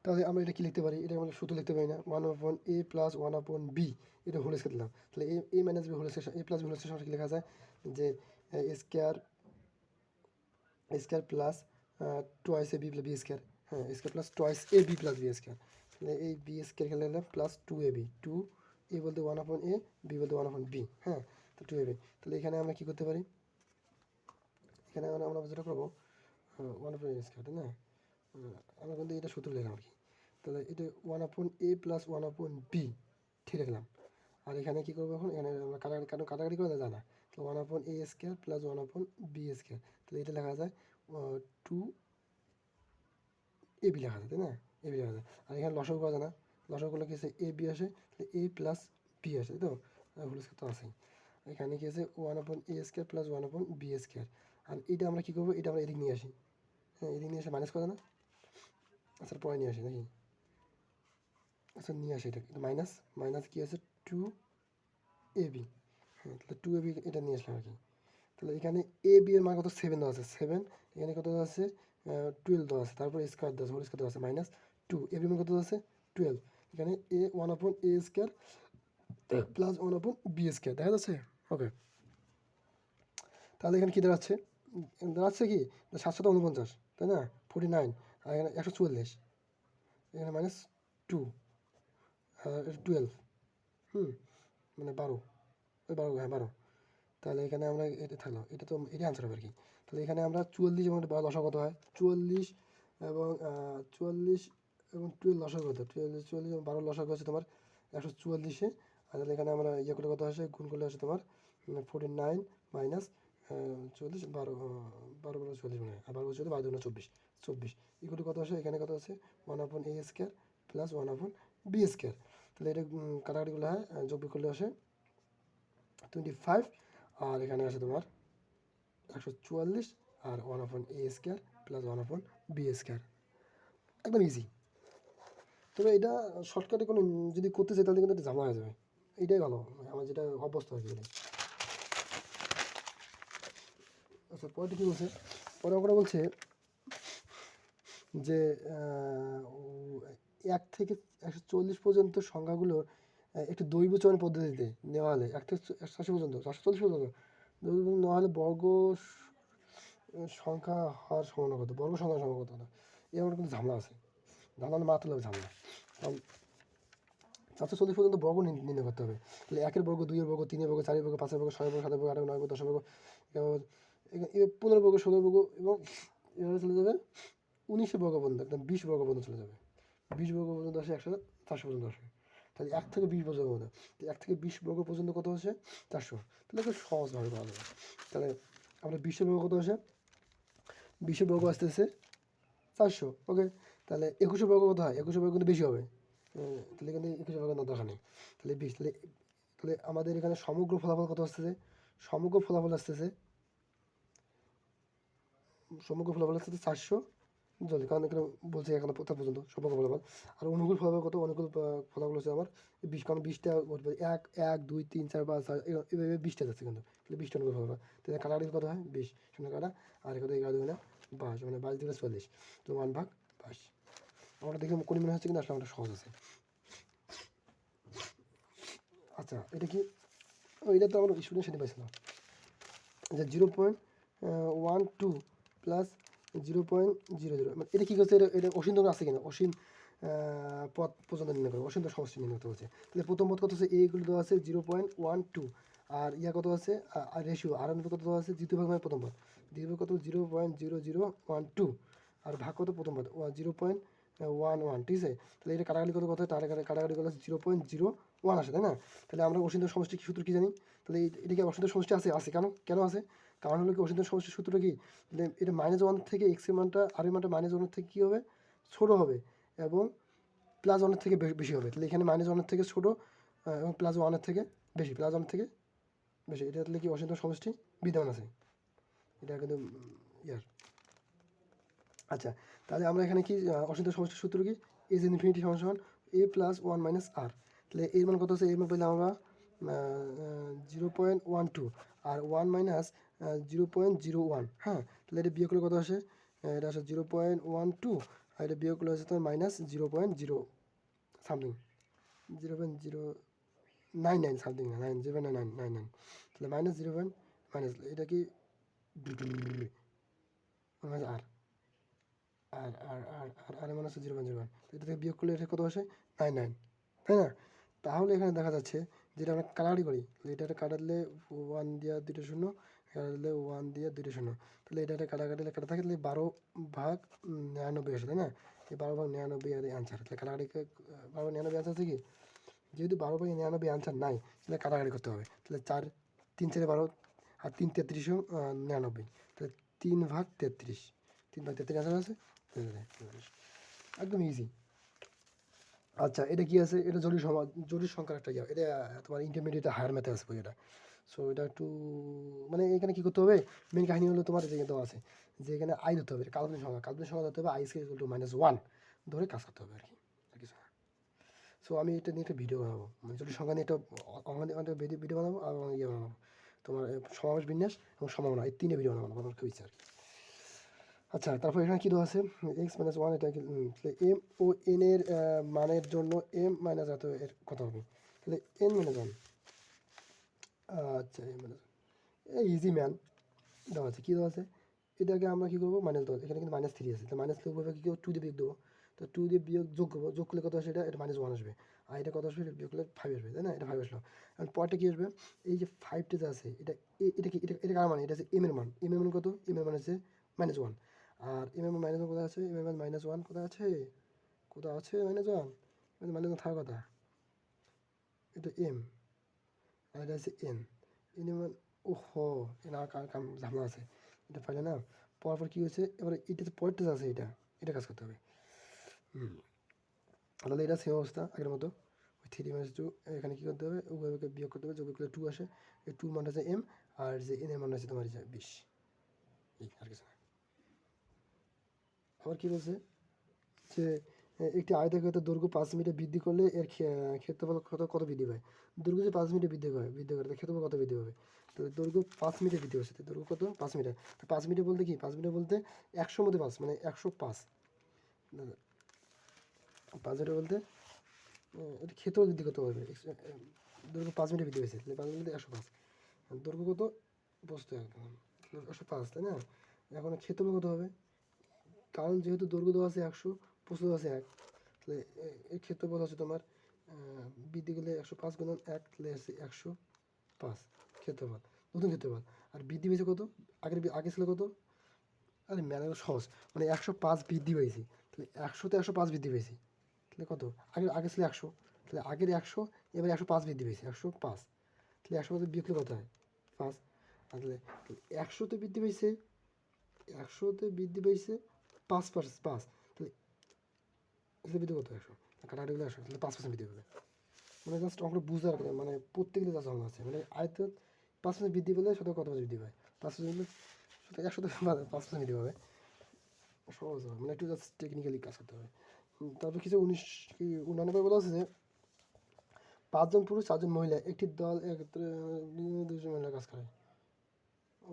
তাহলে আমরা এটা কি লিখতে পারি, এটা আমরা সূত্র লিখতে পারি না, 1/a প্লাস 1/b, এটা হোল স্কোয়ার দিলাম, তাহলে এ মাইনাস বি হোল স্কোয়ার, এ প্লাস বি হোল স্কোয়ার কি লেখা যায় যে square plus twice A B plus B square, হ্যাঁ square plus twice A B plus B square, তাহলে এই বি স্কোয়ার খেলে নিলাম প্লাস 2ab, 2a বলতে 1/a, বি বলতে 1/b, হ্যাঁ তো 2ab। তাহলে এখানে আমরা কী করতে পারি, এখানে আমরা যেটা করবো 1/a স্কোয়ার, তাই না? আমরা কিন্তু এটা সূত্র লিখলাম আর কি, তাহলে এটা 1/a প্লাস 1/b ঠিক রাখলাম। আর এখানে কী করবো এখন, এখানে আমরা কাটাকাটি করে যায় না, তো 1/a² প্লাস 1/b², তাহলে এটা লেখা যায় 2ab লেখা যায়, তাই না? ab লেখা যায়। আর এখানে লসাগু করা যায় না, লসাগু করলে কি আছে এ বি আসে, তাহলে a প্লাস বি আসে, তাই তো? হোল স্কোয়ার তো আছেই। এখানে কি আছে 1/a² প্লাস 1/b², আর এটা আমরা কী করবো, এটা আমরা এদিক নিয়ে আসি, হ্যাঁ এদিক নিয়ে এসে মাইনাস করা না, আচ্ছা পরে নিয়ে আসি নাকি, আচ্ছা নিয়ে আসি, এটা মাইনাস মাইনাস কি আছে 2ab, হ্যাঁ তাহলে 2ab এটা নিয়ে আসলাম আর কি। তাহলে এখানে এ বি এর মান কত 7 দেওয়া আছে, 7, এখানে কত দেওয়া আছে 12 দেওয়া আছে, তারপর স্কোয়ার দেওয়া আছে, হোল স্কোয়ার দেওয়া আছে মাইনাস 2, এ বি মান কত দেওয়া আছে 12, এখানে এ 1/a² প্লাস 1/b² দেখা যাচ্ছে। ওকে, তাহলে এখানে কী দাঁড়াচ্ছে, দাঁড়াচ্ছে কি 749, তাই না 49, আর এখানে 144, এখানে মাইনাস 2, এটা 12, মানে 12, ওই 12, হ্যাঁ 12, তাহলে এখানে আমরা এটা থাকলো, এটা তো এটা আনসার হবে আর কি। তাহলে এখানে আমরা 44 এবং লসা কত হয় 44 এবং 44 এবং 12 লসা কত 44 এবং 12 লসা হচ্ছে তোমার 144, আর তাহলে এখানে আমরা ইয়ে করলে কত আসে, গুণ করলে আসে তোমার 49 মাইনাস 40, 12 12 12 40, মানে আর 12 40 12 24, 24 ইকুয়াল কত আসে, এখানে কত আছে 1/a² প্লাস 1/b², তাহলে এটা কাটাকাটি করলে হয়, যোগ বিয়োগ করলে আসে 25, আর এখানে আছে তোমার 144 আর 1/a² প্লাস 1/b², একদম ইজি। তবে এটা শর্টকাটে কোনো যদি করতে চাই তাহলে কিন্তু একটা ঝামেলা হয়ে যাবে, এইটাই ভালো আমার যেটা অভ্যস্ত আর কি। আচ্ছা পরেরটা কী বলছে, পরে আমরা বলছে যে 1 থেকে 140 পর্যন্ত সংখ্যাগুলোর একটি দৈবচয়ন পদ্ধতিতে নেওয়া হলে 1 থেকে 180 পর্যন্ত 140 পর্যন্ত নেওয়া হলে বর্গ সংখ্যা হওয়ার সম্ভাবনা কত, বর্গ সংখ্যার সম্ভাবনা কত, এর আমার কিন্তু ঝামেলা আছে, ঝামেলা মারতে হবে ঝামেলা, কারণ 440 পর্যন্ত বর্গ নির্ণয় করতে হবে, তাহলে 1-এর বর্গ, 2-এর বর্গ, 3-এর বর্গ, 4-এর বর্গ, 5-এর বর্গ, 6-এর বর্গ, 7-এর বর্গ, 8-এর বর্গ, 9-এর বর্গ, 10-এর বর্গ, 15 বর্গ, 16 বর্গ, এবং এভাবে চলে যাবে 19 বর্গ পর্যন্ত, একদম 20 বর্গ পর্যন্ত চলে যাবে, 20 বর্গ পর্যন্ত আসে 400 পর্যন্ত আসে, তাহলে 1 থেকে 20 বর্গ পর্যন্ত, 1 থেকে 20 বর্গ পর্যন্ত কত আসে 400, তাহলে খুব সহজভাবে করা যাবে। তাহলে আমরা 20-এর বর্গ কত আসে, 20-এর বর্গ আসতেছে 400, ওকে, তাহলে 21-এর বর্গ কত হয়, 21-এর বর্গ কিন্তু বেশি হবে, তাহলে কিন্তু 21-এর বর্গ দরকার নেই, তাহলে 20, তাহলে আমাদের এখানে সমগ্র ফলাফল কত আসতেছে, সমগ্র ফলাফল আসতেছে 400 জলদি, কারণ এখানে বলছে এখানে প্রথম পর্যন্ত সমগ্র ফলাফল, আর অনুকূল ফলাফল কত, অনুকূল ফলাফল হচ্ছে আমার 20, কারণ 20টা 1 1 2 3 4 5 6 এভাবে 20টা যাচ্ছে কিন্তু, তাহলে 20টা অনুকূল ফলাফল, তাহলে কাটাকাটি কত হয় 20, শূন্য কাটা, আর কত 11 2 22, মানে 22 2 40, তো 1/22, আমরা দেখে কোন মনে হচ্ছে কিন্তু আসলে আমাদের সহজ আছে। আচ্ছা এটা কি, এটা তো আমার স্টুডেন্ট সেটা পাইছিল যে 0.12 প্লাস 0.00, মানে এটা কী করছে, এটা অসীম দূর আছে কিনা, অসীম পথ পর্যন্ত নির্ণয় করবো, অসীম দূর সমষ্টি নির্ণয় করতে হচ্ছে। তাহলে প্রথম পথ কত আছে, এইগুলো দেওয়া আছে 0.12, আর ইয়া কত আছে, আর রেশিও আর কত দেওয়া আছে, দ্বিতীয় ভাগ মানে প্রথম পথ, দ্বিতীয় ভাগ কত 0.0012, আর ভাগ কত প্রথম পথ 0.11, ঠিক আছে। তাহলে এটা কাটাকাটি কত কথা, কাটাকাটি কত 0.01 আসে, তাই না? তাহলে আমরা অসীম দূর সমষ্টি সূত্র কী জানি, তাহলে এটা কি অসীম দূর সমষ্টি আছে, কেন আছে, কারণ হলো কি অসীম দূর সমষ্টির সূত্রটা কি, এটা -1 থেকে এক্সের মানটা আর এর মানটা -1 থেকে কী হবে, ছোটো হবে, এবং +1 থেকে বেশি হবে। তাহলে এখানে -1 থেকে ছোটো, এবং +1 থেকে বেশি, +1 থেকে বেশি, এটা তাহলে কি অসীম দূর সমষ্টি বিদ্যমান আছে, এটা কিন্তু ইয়ার। আচ্ছা, তাহলে আমরা এখানে কি অসীম দূর সমষ্টির সূত্র কি, এজ ইনফিনিটি সমান সমান a + 1 - r। তাহলে এর মান কত আছে, এর মান পেলে আমরা 0.12, আর 1 - 0.01, হ্যাঁ। তাহলে এটা বিয়োগ করলে কত আসে, এটা আসে 0.12, আর এটা বিয়োগ করলে হচ্ছে তোমার -0.0 সামথিং, 0.099 সামথিং, 0.99, তাহলে এটা কি আর আর আর আর আর আর এমন আছে 0.01, এটা থেকে বিয়োগ করলে এটা কত আসে 99, তাই না? তাহলে এখানে দেখা যাচ্ছে যেটা আমরা কাটাকাটি করি, এটা কাটালে 1 দিয়া 2টা শূন্য, কাটালে 1 দিয়া 2টা শূন্য, তাহলে এটা কাটাকাটি কাটা থাকে, তাহলে 12/99 আসে, তাই না? এই 12/99 এর অ্যান্সার, তাহলে কাটাকাটি 12/99 অ্যান্সার আছে কি, যেহেতু 12/99 অ্যান্সার নাই, তাহলে কাটাকাটি করতে হবে। তাহলে 4 3 4 12, আর 3 33 99, তাহলে 3/33, 3/33 অ্যান্সার আছে, একদম ইজি। আচ্ছা, এটা কি আছে, এটা জটিল সংখ্যার একটা ইয়ে, এটা তোমার ইন্টারমিডিয়েট হায়ার ম্যাথে আছে বই এটা। সো এটা একটু মানে এখানে কী করতে হবে, মেন কাহিনী হলো তোমার যে দেওয়া আছে যে এখানে আই ধরতে হবে, কাল্পনিক সংখ্যা ধরতে হবে, i2 - 1 ধরে কাজ করতে হবে আর কি, আর কিছু না। সো আমি এটা নিয়ে একটা ভিডিও বানাবো, মানে জটিল সংখ্যা নিয়ে একটা ভিডিও বানাবো, আর ইয়ে বানাবো তোমার সমাবেশ বিন্যাস এবং সম্ভাবনা, এই 3টে ভিডিও বানাবো আমার খুব ইচ্ছা আর কি। আচ্ছা, তারপর এখানে কী দেওয়া আছে, x-1, এটা কি, এম ও এন এর মানের জন্য m - এত এর কত হবে, তাহলে n-1, আচ্ছা ইজি ম্যান দেওয়া আছে, কী দেওয়া আছে, এটাকে আমরা কী করবো, মাইনাস দেওয়া, এখানে কিন্তু -3 আছে, তো মাইনাস লিখবো, কী করবো, 2 দিয়ে বিয়োগ দেবো, তো 2 দিয়ে বিয়োগ যোগ করবো, যোগ করলে কত আসে, এটা -1 আসবে, আর এটা কত আসবে, এটা বিয়োগ করলে 5 আসবে, তাই না? এটা 5 আসলো। এখন পরটা কী আসবে, এই যে 5টা যে আছে, এটা কি, এটা কার মান, এটা আছে m এর মান, কত, m এর মান আছে -1, আর m এর মান -1 কোথায় আছে, m এর মান -1 কোথায় আছে, -1, থাকার কথা, এটা m, আর এটা আছে n, n এর মান, ওহো এটা কাম ঝামেলা আছে, এটা পাইলে না, পরপর কী হয়েছে, এবারে এটা তো পরেরটা আছে, এটা কাজ করতে হবে। তাহলে এটা সেম অবস্থা আগের মতো, ওই 3 - 2, এখানে কী করতে হবে, উভয়কে বিয়োগ করতে হবে, যোগ করলে 2 আসে, এই 2 মান আছে m, আর যে n এর মান আছে তোমার 20, এই আর কিছু না। আবার কী বলছে যে একটি আয়তক্ষেত্রের দৈর্ঘ্য 5 মিটার বৃদ্ধি করলে এর ক্ষেত্রফল কত বৃদ্ধি পায়, দৈর্ঘ্য যে 5 মিটার বৃদ্ধি করে তাহলে ক্ষেত্রফল কত বৃদ্ধি পাবে, তাহলে দৈর্ঘ্য 5 মিটার বৃদ্ধি হচ্ছে, দৈর্ঘ্য কত, 5 মিটার, তো 5 মিটার বলতে কি, 5 মিটার বলতে 100 মধ্যে 5 মানে 105, 5 মিটার বলতে এটা ক্ষেত্রফল বৃদ্ধি করতে পারবে, দৈর্ঘ্য 5 মিটার বৃদ্ধি হয়েছে, তাহলে 5 মিটার 105, দৈর্ঘ্য কত, বস্তু 105, তাই না? এখন ক্ষেত্রফল কত হবে, কারণ যেহেতু দৈর্ঘ্য দেওয়া আছে 100, প্রস্থ দেওয়া আছে 1, তাহলে এই ক্ষেত্রফল হচ্ছে তোমার বৃদ্ধি করলে 105 গুণন 1, তাহলে আছে 105 ক্ষেত্রফল, নতুন ক্ষেত্রফল। আর বৃদ্ধি পেয়েছে কত, আগে ছিল কত, আরে ম্যাথ সহজ, মানে 105 বৃদ্ধি পেয়েছি, তাহলে 100তে 105 বৃদ্ধি পেয়েছি, তাহলে কত, আগে ছিল 100, তাহলে আগের 100, এবারে 105 বৃদ্ধি পেয়েছে, 105, তাহলে 105 বিয়োগ করলে কত হয়, 5, আর তাহলে 100তে বৃদ্ধি পেয়েছে, 5, তাহলে এটা বৃদ্ধি কত, 100, কাটাকাটি করলে 100, তাহলে 5% বৃদ্ধি হবে, মানে জাস্ট অঙ্কটা বুঝতে পারবে, মানে প্রত্যেকটা জাস্ট অঙ্ক আছে, মানে আয়ত 5% বৃদ্ধি পেলে সাথে কত বৃদ্ধি পায়, 5% সাথে 100তে 5% বৃদ্ধি পাবে, সহজ হবে, মানে একটু জাস্ট টেকনিক্যালি কাজ করতে হবে। তারপর কিছু 99 বলা আছে যে 5 জন পুরুষ 4 জন মহিলা একটি দল একত্রে 200 মহিলা কাজ করে।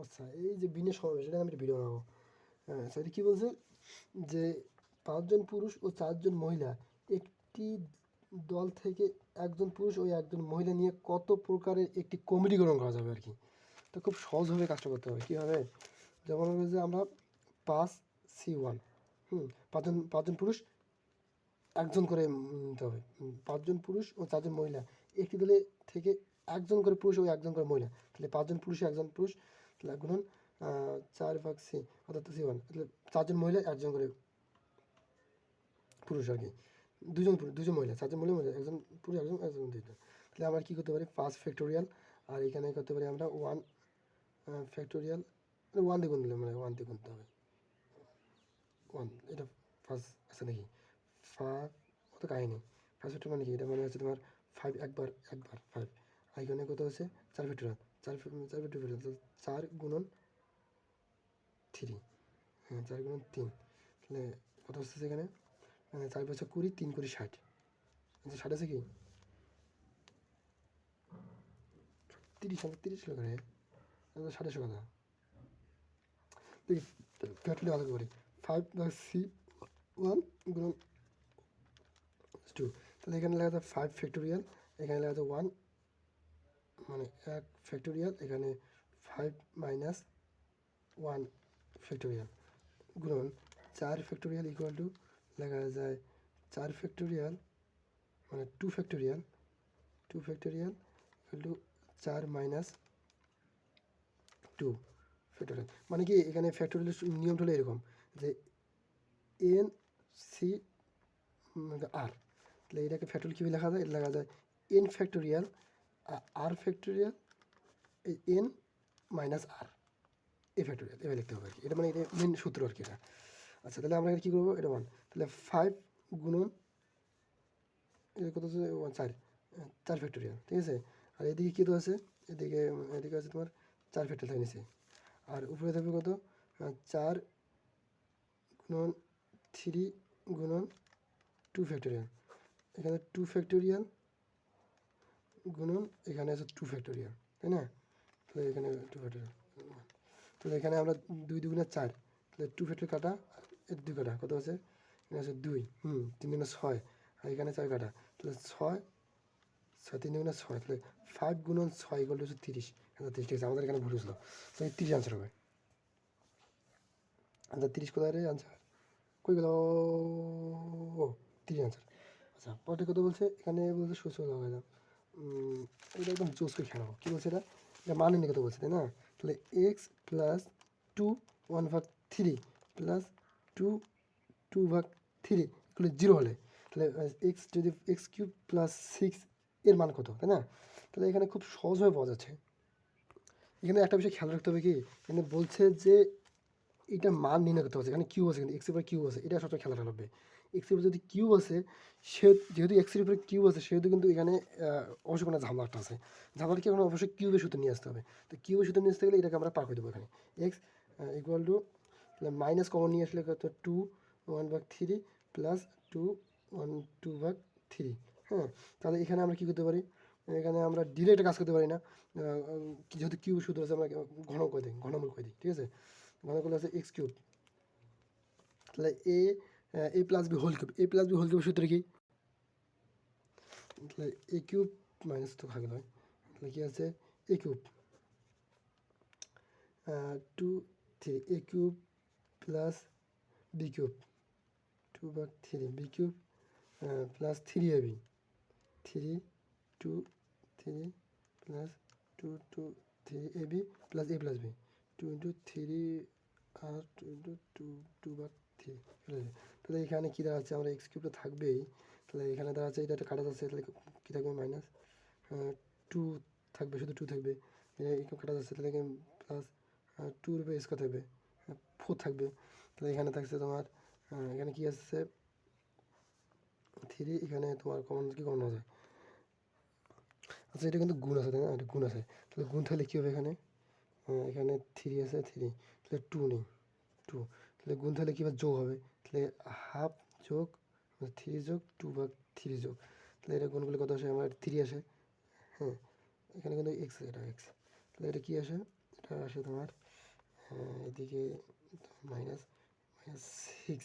আচ্ছা, এই যে বিনয় সমাবেশ, এটা আমি একটা ভিডিও বানাবো। হ্যাঁ, সেটা কী বলছে যে 5 জন পুরুষ ও 4 জন মহিলা একটি দল থেকে একজন পুরুষ ও একজন মহিলা নিয়ে কত প্রকারের একটি কমিটি গঠন করা যাবে আর কি। তো খুব সহজভাবে কাজটা করতে হবে, কীভাবে, যেমন হলো যে আমরা 5 C1। পাঁচজন পুরুষ একজন করে নিতে হবে। পাঁচজন পুরুষ ও চারজন মহিলা একটি দলে থেকে একজন করে পুরুষ ও একজন করে মহিলা, তাহলে পাঁচজন পুরুষে একজন পুরুষ, তাহলে গুণন 4/C অর্থাৎ C1, তাহলে চারজন মহিলা একজন করে পুরুষ আর কি, দুজন মহিলা, চারজন মহিলা একজন পুরুষ একজন দুইজন। তাহলে আমরা কী করতে পারি 5 ফ্যাক্টোরিয়াল, আর এখানে করতে পারি আমরা 1 ফ্যাক্টোরিয়াল, 1 দিয়ে গুণ দিলে মানে 1 দিয়ে গুনতে হবে 1, এটা ফার্স্ট। আচ্ছা দেখি 5 কত কাহিনি, 5 ফ্যাক্টর মানে কি, এটা মানে হচ্ছে তোমার 5 একবার 5, আর এখানে কত হচ্ছে 4 ফ্যাক্টোরিয়াল, 4 ফ্যাক্টোরিয়াল, 4 গুণন 3, 4 গুণন 3, তাহলে কত হচ্ছে এখানে 4 × 20, 3 × 60, আচ্ছা 60 আছে কি 30 কিলো করে 60 কথা দেখি ফ্যাক্টরি আলাদা করি 5/C1 গুণন 2, তাহলে এখানে লেখা আছে 5 ফ্যাক্টোরিয়াল, এখানে লেখা আছে 1 মানে 1 ফ্যাক্টোরিয়াল, এখানে 5 - 1 ফ্যাক্টোরিয়াল গুণন 4 ফ্যাক্টোরিয়াল ইকুয়াল টু লেখা যায় 4 ফ্যাক্টোরিয়াল মানে 2 ফ্যাক্টোরিয়াল ইকুয়াল টু 4 - 2 ফ্যাক্টোরিয়াল। মানে কি এখানে ফ্যাক্টোরিয়ালের নিয়মটা হলো এরকম যে NC আর, তাহলে এটাকে ফ্যাক্টোরিয়াল কীভাবে লেখা যায়, এটা লেখা যায় N factorial r factorial N - আর এ ফ্যাক্টোরিয়াল, এভাবে লিখতে হবে আর কি, এটা মানে এটা মেন সূত্র আর কি এটা। আচ্ছা তাহলে আমরা কী করবো, এটা 1, তাহলে 5 গুণন কত হচ্ছে 4 ফ্যাক্টোরিয়াল, ঠিক আছে। আর এদিকে কী তো আছে, এদিকে আছে তোমার 4 ফ্যাক্টোরিয়াল নিচে, আর উপরে থাকবে কত 4 গুণন 3 গুণন 2 ফ্যাক্টোরিয়াল, এখানে 2 ফ্যাক্টোরিয়াল গুণন এখানে আছে 2 ফ্যাক্টোরিয়াল, তাই না। তাহলে এখানে 2 ফ্যাক্টোরিয়াল, তাহলে এখানে আমরা 2 দুগুণে 4, তাহলে 2 ফ্যাক্টোরিয়াল কাটা, 2 কাটা কত আছে, এখানে আছে 2, 3 দুগুণে 6, আর এখানে 4 কাটা, তাহলে 6 3 দুগুণে 6, তাহলে 5 গুণন 6 ইকুয়াল টু 30, ঠিক আছে আমাদের এখানে ভুল হয়েছিল, তাহলে 30 আনসার হবে। আচ্ছা 30 কোথায় রে আনসার কই গেল, ও 30 আনসার। আচ্ছা পরে কত বলছে, এখানে বলছে সুস্থ হয়ে যাও, এটা একদম জোস করে খেলাবো, কী বলছে এটা মানে নিয়ে কথা বলছে তাই না। তাহলে এক্স প্লাস 2 1/3 প্লাস 2/3 এগুলো 0 হলে, তাহলে এক্স যদি x³ + 6 এর মান কত, তাই না। তাহলে এখানে খুব সহজভাবে পাওয়া যাচ্ছে। এখানে একটা বিষয় খেয়াল রাখতে হবে কি, এখানে বলছে যে এটা মান নির্ণয় করতে হবে, এখানে কিউব আছে, কিন্তু এক্সের উপরে কিউব আছে, এটা সবসময় খেয়াল রাখতে হবে। এক্সের উপরে যদি কিউব আছে, সে যেহেতু এক্সের উপরে কিউব আছে সেহেতু কিন্তু এখানে অবশ্যই কোনো ঝামেলাটা আছে, ঝামেলাটা এখানে অবশ্যই কিউবের সূত্র নিয়ে আসতে হবে। তো কিউবের সূত্র নিয়ে আসতে গেলে এটাকে আমরা পার করে দেবো, এখানে x equal to minus common নিয়ে আসলে কত 2 1/3 প্লাস 2 2/3, হ্যাঁ। তাহলে এখানে আমরা কী করতে পারি, এখানে আমরা ডিরেক্ট কাজ করতে পারি না, যেহেতু কিউব সূত্র আছে আমরা ঘনমূল করে দিই, ঠিক আছে। ঘন করলে আছে x³, তাহলে a plus B whole cube, সূত্র কি, তাহলে a³ মাইনাস তো থাকে নয়, তাহলে কি আছে a³ 2 3 a³ plus b³ 2/3 b³ plus 3ab 3 2 3 plus 2 2 3ab plus a প্লাস b 2 × 3 আর 2 × 2/3, তাহলে এখানে কী দাঁড়াচ্ছে, আমরা x³ তো থাকবেই, তাহলে এখানে দাঁড়াচ্ছে এটা একটা কাটা যাচ্ছে, তাহলে কী থাকবে মাইনাস 2 থাকবে, শুধু 2 থাকবে, এখানে কাটা যাচ্ছে, তাহলে এখানে প্লাস 2 রূপে স্কোয়ার থাকবে 4 থাকবে, তাহলে এখানে থাকছে তোমার এখানে কী আসছে 3, এখানে তোমার কমন যায়। আচ্ছা এটা কিন্তু গুণ আছে তাই না, এটা গুণ আছে, তাহলে গুণ থাকলে কী হবে, এখানে 3 আছে 3, তাহলে 2 নেই 2, তাহলে গুণ তাহলে কী হবে যোগ হবে, তাহলে হাফ যোগ 3 যোগ 2/3 যোগ, তাহলে এটা গুণ করলে কত আসে আমার 3 আসে, হ্যাঁ। এখানে কিন্তু এক্স, এটা এক্স, তাহলে এটা কী আসে, এটা আসে তোমার এদিকে -6,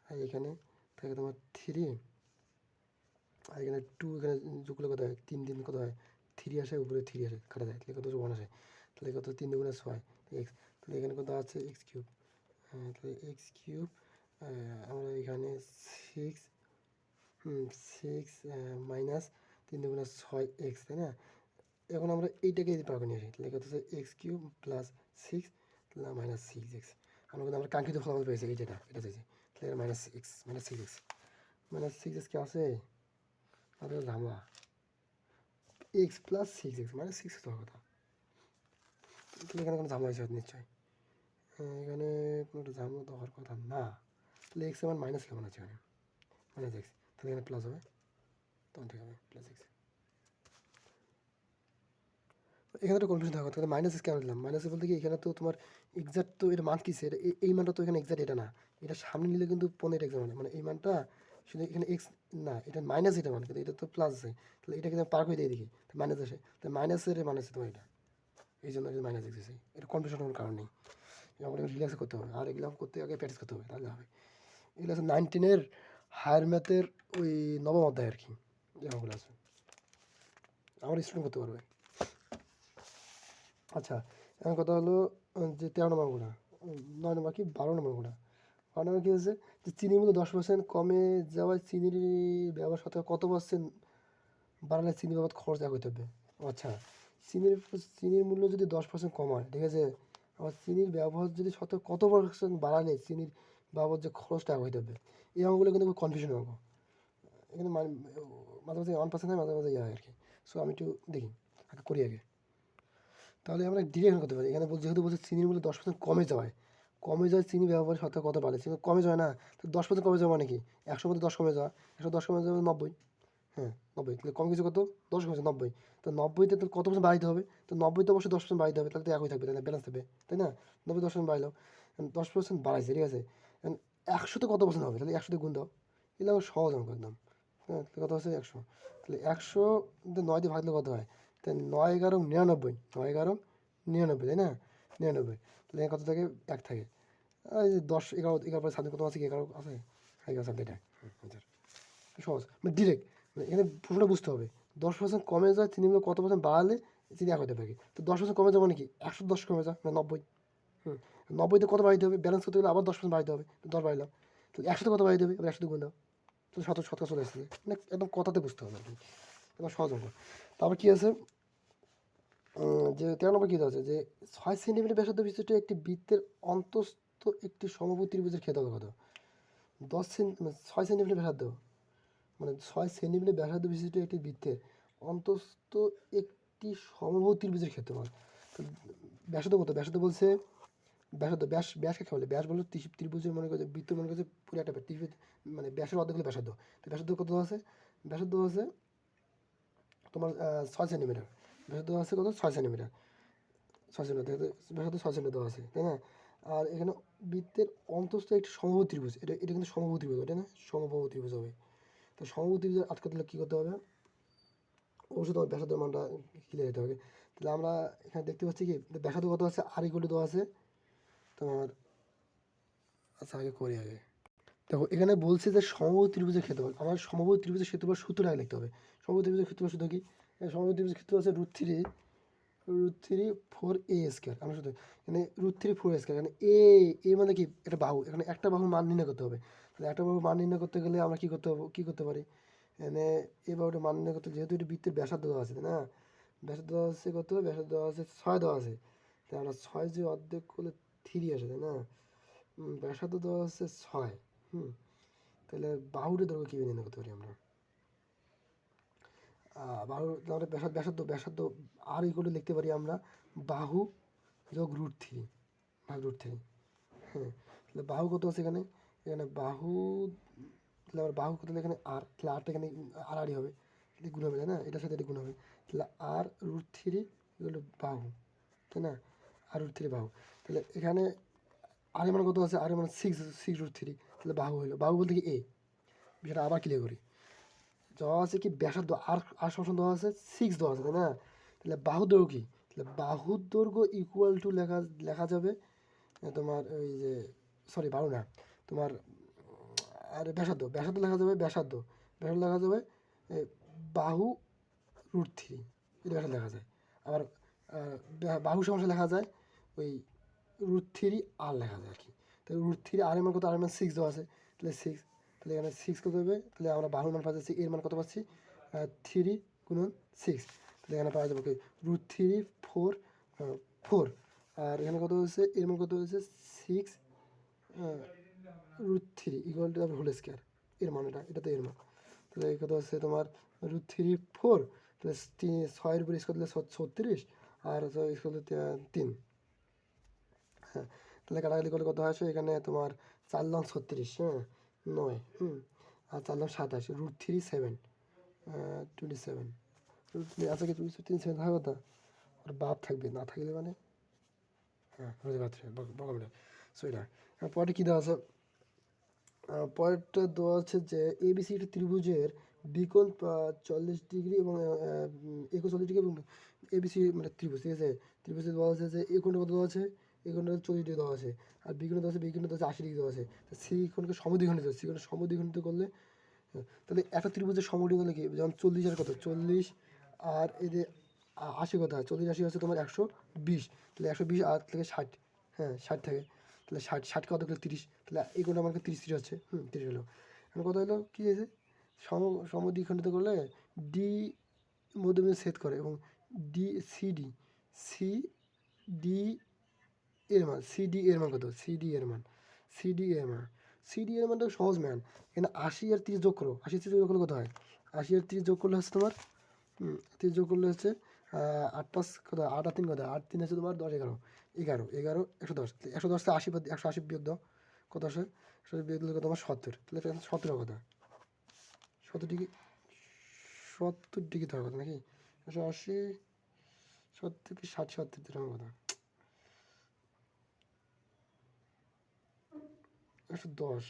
আর এখানে থাকে তোমার 3, আর এখানে 2, এখানে যোগ করলে কত হয় 3 3 কত হয় 3 আসে, উপরে 3 আসে কাটা যায়, তাহলে কত 1 আসে, তাহলে কত 3 2 6 এক্স, তাহলে এখানে কত আছে x³ তাহলে এক্স কিউব আমরা এখানে সিক্স সিক্স মাইনাস 3×6 তাই না? এখন আমরা এইটাকে যদি পাবো নিয়ে আসি তাহলে কত হচ্ছে x cube plus six minus 6x। আমরা কিন্তু আমরা কাঙ্ক্ষিত ফলাফল পেয়েছি এই যেটা এটা চাইছি, তাহলে minus x minus 6x minus 6x কি আছে? তাহলে ঝামলা এক্স প্লাস 6x মানে 6x হওয়ার কথা। তাহলে এখানে কোনো ঝামলা হিসেবে নিশ্চয়ই এখানে কোনো ঝামলা তো হওয়ার কথা না। তাহলে এক্স আমার মাইনাস কেমন আছে এখানে? মাইনাস এক্স, তাহলে এখানে প্লাস হবে, তখন ঠিক হবে প্লাস এক্স। এখানে একটা কনফিউশন থাকার কথা, মাইনাস এক্স কেন দিলাম? মাইনাস বলতে কি এখানে তো তোমার এক্সাক্ট তো এর মান কিসে, এই মানটা তো এখানে এক্সাক্ট এটা না, এটা সামনে নিলে কিন্তু 15 এক্সাম মানে এই মানটা শুধু এখানে এক্স না, এটা মাইনাস এটা মান, কিন্তু এটা তো প্লাস আছে, তাহলে এটা কিন্তু পার করে দিয়ে দিকে মাইনাস আসে, তাই মাইনাসের মাইনাস তোমার এটা, এই জন্য মাইনাস এক্স আছে। এটা কনফিউশন কোনো কারণ নেই, আমাদের রিল্যাক্স করতে হবে, আর এগুলো করতে আগে প্র্যাকটিস করতে হবে তাহলে হবে। এগুলো আছে 9-10 হায়ার ম্যাথের ওই নবম অধ্যায় আর কি, যেগুলো আছে আমার স্টুডেন্ট করতে পারবে। আচ্ছা, এখন কথা হলো যে 13 নম্বর গুণা, 9 নম্বর কি 12 নম্বর গুণা। 12 নম্বর কী হয়েছে যে চিনির মূল্য 10% কমে যাওয়ায় চিনির ব্যবহার সাথে কত পার্সেন্ট বাড়ালে চিনি বাবদ খরচ এক হইতে হবে। আচ্ছা, চিনির মূল্য যদি 10% কম হয়, ঠিক আছে, আবার চিনির ব্যবহার যদি কত পার্সেন্ট বাড়ালে চিনির বাবদ যে খরচটা এক হইতে হবে। এই অঙ্কগুলো কিন্তু খুব কনফিউশন অঙ্ক, এখানে মাঝে মাঝে 1% হয়, মাঝে মাঝে ইয়ে হয় আর কি। সো আমি একটু দেখি আগে করি আগে, তাহলে আমরা ডিরেকশন করতে পারি। এখানে যেহেতু বলছে চিনির মূল্য 10% কমে যাওয়ায়, কমে যায় চিনি ব্যবহারের সাথে কত বাড়ে, চিনি কমে যায় না, তো 10% কমে যাওয়া মানে কি 100 মধ্যে 10 কমে যাওয়া, 110 কমে যাবে 90, হ্যাঁ 90, তাহলে কম কিছু কত 10 কমেছে 90, তো 90তে তো কত পার্সেন্ট বাড়াইতে হবে, তো 90তে অবশ্যই 10% বাড়াইতে হবে, তাহলে তো একই থাকবে, তাই না, ব্যালেন্স থাকবে তাই না। 90 10% বাড়াইলো, 10% বাড়াইছে ঠিক আছে, 100তে কত পার্সেন্ট হবে, তাহলে 100তে গুণ দাও, এগুলো আমার সহজ অঙ্ক একদম। হ্যাঁ, তাহলে কত হচ্ছে 100, তাহলে 100 9 দিয়ে ভাগলে কত হয়, তাই 9 11 99, 9 11 99 তাই না, 99, তাহলে কত থাকে 1 থাকে, এই যে 10 11 11 পরে সামনে কত আছে কি 11 আছে, হ্যাঁ 11 সামনে এটা সহজ মানে ডিরেক্ট, মানে এখানে প্রশ্নটা বুঝতে হবে 10% কমে যায় চিনিগুলো কত পার্সেন্ট বাড়ালে চিনি এক হতে পারে, তো 10% কমে যাবে মানে কি 110 কমে যায় মানে 90, 90তে কত বাড়াইতে হবে, ব্যালেন্স করতে গেলে আবার 10% বাড়াইতে হবে, তো 10 বাড়াইলাম, তো 100তে কত বাড়াইতে হবে, এবার 100 গুণ দাও, তো শতকরা চলে আসছে, মানে একদম কথাতে বুঝতে হবে আর কি, একদম সহজ অঙ্ক। তারপর কী আছে যে 13 নম্বর কী আছে যে 6 সেন্টিমিটার ব্যাসার্ধ বিশিষ্ট একটি বৃত্তের অন্তস্থ একটি সমভুজ ত্রিভুজের ক্ষেত্রফল কত, 6 সেন্টিমিটার ব্যাসার্ধ মানে 6 সেন্টিমিটার ব্যাসার্ধ বিশিষ্ট একটি বৃত্তের অন্তস্থ একটি সমবাহু ত্রিভুজের ক্ষেত্রফল। ব্যাসার্ধ কত, ব্যাসার্ধ বলছে ব্যাসার্ধ, ব্যাসকে কী বলে, ব্যাস বললো ত্রিভুজের মনে করছে বৃত্ত মনে করছে পুরো একটা ত্রিভুজ, মানে ব্যাসের অর্ধেক হলো ব্যাসার্ধ, তো ব্যাসার্ধ কত আছে, ব্যাসার্ধ আছে তোমার 6 সেন্টিমিটার, ব্যাসার্ধ আছে কত 6 সেন্টিমিটার, 6 সেন্টিমিটার ব্যাসার্ধ 6 সেন্টিমিটার দেওয়া আছে তাই না। আর এখানে বৃত্তের অন্তস্থ একটি সমবাহু ত্রিভুজ, এটা এটা কিন্তু সমবাহু ত্রিভুজ, এটা না সমবাহু ত্রিভুজ হবে, তো সমবাহু ত্রিভুজের আটকাতে হলে কী করতে হবে, অবশ্যই তোমার ব্যাসার্ধ মানটা ক্লিয়ার হতে হবে। তাহলে আমরা এখানে দেখতে পাচ্ছি কি ব্যাসার্ধ কত আছে আর ইকুয়াল টু দেওয়া আছে তোমার, আচ্ছা আগে করি আগে দেখো এখানে বলছে যে সমবাহু ত্রিভুজের ক্ষেত্রফল, আমার সমবাহু ত্রিভুজের ক্ষেত্রফল সূত্রটা আগে লিখতে হবে। সমবাহু ত্রিভুজের ক্ষেত্রফল সূত্র কি, সমবাহু ত্রিভুজের ক্ষেত্রফল আছে √3 4a², আমরা শুধু এখানে √3 4a², এখানে এ মানে কি এটা বাহু, এখানে একটা বাহুর মান নির্ণয় করতে হবে, তাহলে একটা বাহুর মান নির্ণয় করতে গেলে আমরা কী করতে পারি, এখানে এই বাহুটা মান নির্ণয় করতে, যেহেতু এটা বৃত্তের ব্যাসার্ধ দেওয়া আছে তাই না, ব্যাসার্ধ দেওয়া আছে কত, ব্যাসার্ধ দেওয়া আছে 6 দেওয়া আছে, তাই আমরা 6 যে অর্ধেক করলে 3 আসে তাই না, ব্যাসার্ধ দেওয়া আছে 6, তাহলে বাহুর দৈর্ঘ্য কীভাবে নির্ণয় করতে পারি আমরা, বাহু তাহলে ব্যাসার্ধ আর ইকুয়াল লিখতে পারি আমরা বাহু যোগ √3 ভাগ √3, হ্যাঁ, তাহলে বাহু কত আছে এখানে, এখানে বাহু, তাহলে আবার বাহু কত, এখানে আর, তাহলে আরটা এখানে আড়াআড়ি হবে, এটা গুণ হবে তাই না, এটার সাথে এটা গুণ হবে, তাহলে আর √3 এগুলো বাহু তাই না, আর √3 বাহু, তাহলে এখানে আর মান কত আছে, আর মানে 6 √3, তাহলে বাহু হলো, বাহু বলতে কি বিষয়টা আবার ক্লিয়ার করি, দেওয়া আছে কি ব্যাসার্ধ আর সমান দেওয়া আছে 6 দেওয়া আছে তাই না, তাহলে বাহুর দৈর্ঘ্য কি, তাহলে বাহুর দৈর্ঘ্য ইকুয়াল টু লেখা যাবে তোমার ওই যে সরি বাহু না তোমার, আর ব্যাসার্ধ লেখা যাবে, ব্যাসার্ধ লেখা যাবে বাহু √3, এটা ব্যাসার্ধ লেখা যায়, আবার বাহু সমান লেখা যায় ওই √3 আর লেখা যায় আর কি, তাহলে √3 আর এর মান কত, আর এর মান 6 দেওয়া আছে, তাহলে 6, তাহলে এখানে 6 কত হবে, তাহলে আমরা 12 মান পাচ্ছি, এর মান কত পাচ্ছি 3 গুণন 6, তাহলে এখানে পাওয়া যাবে কি √3 4 4, আর এখানে কত হচ্ছে, এর মান কত হচ্ছে 6 √3 ইকুয়াল টু হোল স্কোয়ার, এর মান এটা তো এর মান, তাহলে এই কত হচ্ছে তোমার √3 4, তাহলে 6 উপর স্কোয়ার দিলে 36, আর স্কোয়ার 3, হ্যাঁ, তাহলে কাটাকাটি করলে কত আসে এখানে তোমার 4 লং 36, হ্যাঁ 9, আর 4 লং 27, √3 7 27, আচ্ছা কি 27 থাকার কথা, আর বাপ থাকবে, না থাকলে মানে হ্যাঁ বুঝতে পারছি বকাবলে। সো এটা পরে কী দেওয়া আছে, পরেরটা দেওয়া আছে যে এবিসি একটা ত্রিভুজের বিকোণ 40 ডিগ্রি এবং 41 ডিগ্রি, এবং এবিসি মানে ত্রিভুজ, ঠিক আছে, ত্রিভুজে দেওয়া আছে যে এই কোণটা কত দেওয়া আছে, এই কোণটা 40 ডিগ্রি দেওয়া আছে, আর বিকোণে দেওয়া আছে, বিকোণে দেওয়া আছে 80 ডিগ্রি দেওয়া আছে, সি কোণকে সমদ্বিখণ্ডিত, সি কোণকে সমদ্বিখণ্ডিত করলে, তাহলে একটা ত্রিভুজের সমদ্বিখণ্ড করলে কি, যেমন 40 আর কত 40, আর এই যে 80 কথা, 40 80 হচ্ছে তোমার 120, তাহলে 120 আর থেকে 60, হ্যাঁ 60 থাকে, তাহলে 60 কত হলো 30, তাহলে এই কোণটা আমাকে 30 হচ্ছে, 30 হলো। এখন কত হলো কী হয়েছে, সমদ্বিখণ্ডিত করলে ডি মধ্যবিন্দু ছেদ করে, এবং ডি সিডি, সিডি এর মান, সিডি এর মান কত, সিডি এর মান, সিডি এর মান, সিডি এর মানটা সহজ ম্যান, এখানে 80 আর 30 যোগ করো, 80 30 যোগ করলে কত হয়, 80 আর 30 যোগ করলে হচ্ছে তোমার 30 যোগ করলে হচ্ছে 8 5 কত, 8 আর 3 কত, 8 3 হচ্ছে তোমার 10 11 11 11 110, 110 থেকে 80 180 বিয়োগ দাও, কত আসে, 180 বিয়োগ দিলে কত তোমার 70, তাহলে এটা 70 কথা, 70 ডিগ্রি, 70 ডিগ্রি থাকার কথা নাকি, 180 70 কি 60 70 থাকার কথা, 110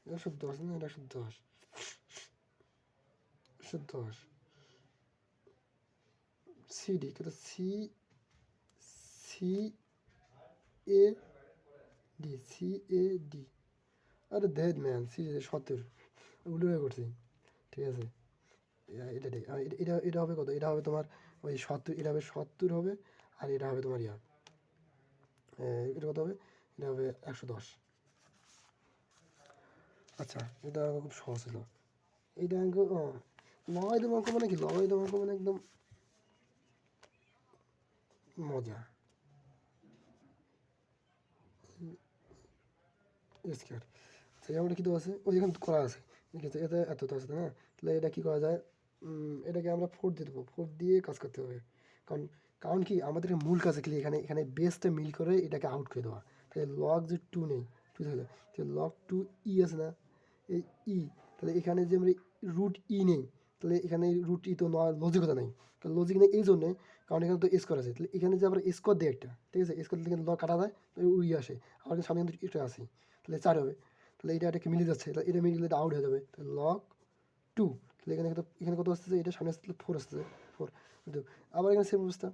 110 না, এটা 110 110, সিডি কত, C A D, C A D, আরে দেখ ম্যান, সি 70 উল্টো হয়ে করছি, ঠিক আছে, এটা ঠিক, এটা এটা হবে কত, এটা হবে তোমার ওই 70, এটা হবে 70 হবে, আর এটা হবে তোমার এটা কত হবে, এটা হবে 110। আচ্ছা এটা খুব সহজ ছিল, এইটা অঙ্ক, লগাইদম অঙ্ক মানে কি, লগাইদম অঙ্ক মানে একদম মজা, স্কোয়ার, আচ্ছা যেমন কী দেওয়া আছে, ওই যেখানে করা আছে, ঠিক আছে, এতে এত তো আছে না, তাহলে এটা কী করা যায়, এটাকে আমরা 4 দিয়ে দেবো, 4 দিয়ে কাজ করতে হবে, কারণ কারণ কি আমাদের মূল কাজে কি, এখানে এখানে বেসটা মিল করে এটাকে আউট করে দেওয়া, তাহলে লগ যে 2 নেই, 2 থাকলে লগ 2 ই আছে না, এই ই, তাহলে এখানে যে আমরা √e নেই, তাহলে এখানে √e তো লজিকতা নেই, কারণ লজিক নেই এই জন্যে, কারণ এখানে তো স্কোয়ার আছে, তাহলে এখানে যে আমরা স্কোয়ার দিই একটা, ঠিক আছে, স্কোয়ার দিলে লগ কাটা যায়, তো ই আসে, আবার সামনে কিন্তু এটা আসি, তাহলে 4 হবে, তাহলে এটা এটাকে মিলে যাচ্ছে, তাহলে এটা মিলে আউট হয়ে যাবে, তাহলে লগ 2, তাহলে এখানে কত, এখানে কত আসতেছে, এটা সামনে আসতে 4 আসতেছে 4, কিন্তু আবার এখানে সেম অবস্থা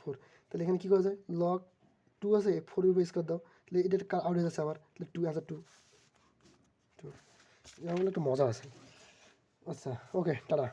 4, তাহলে এখানে কী করা যায়, লগ 2 আছে, 4 উপর স্কোয়ার দাও, তাহলে এটা আউট হয়ে যাচ্ছে আবার, তাহলে 2 আছে 2, এরকম একটা মজা আছে। আচ্ছা ওকে টাটা।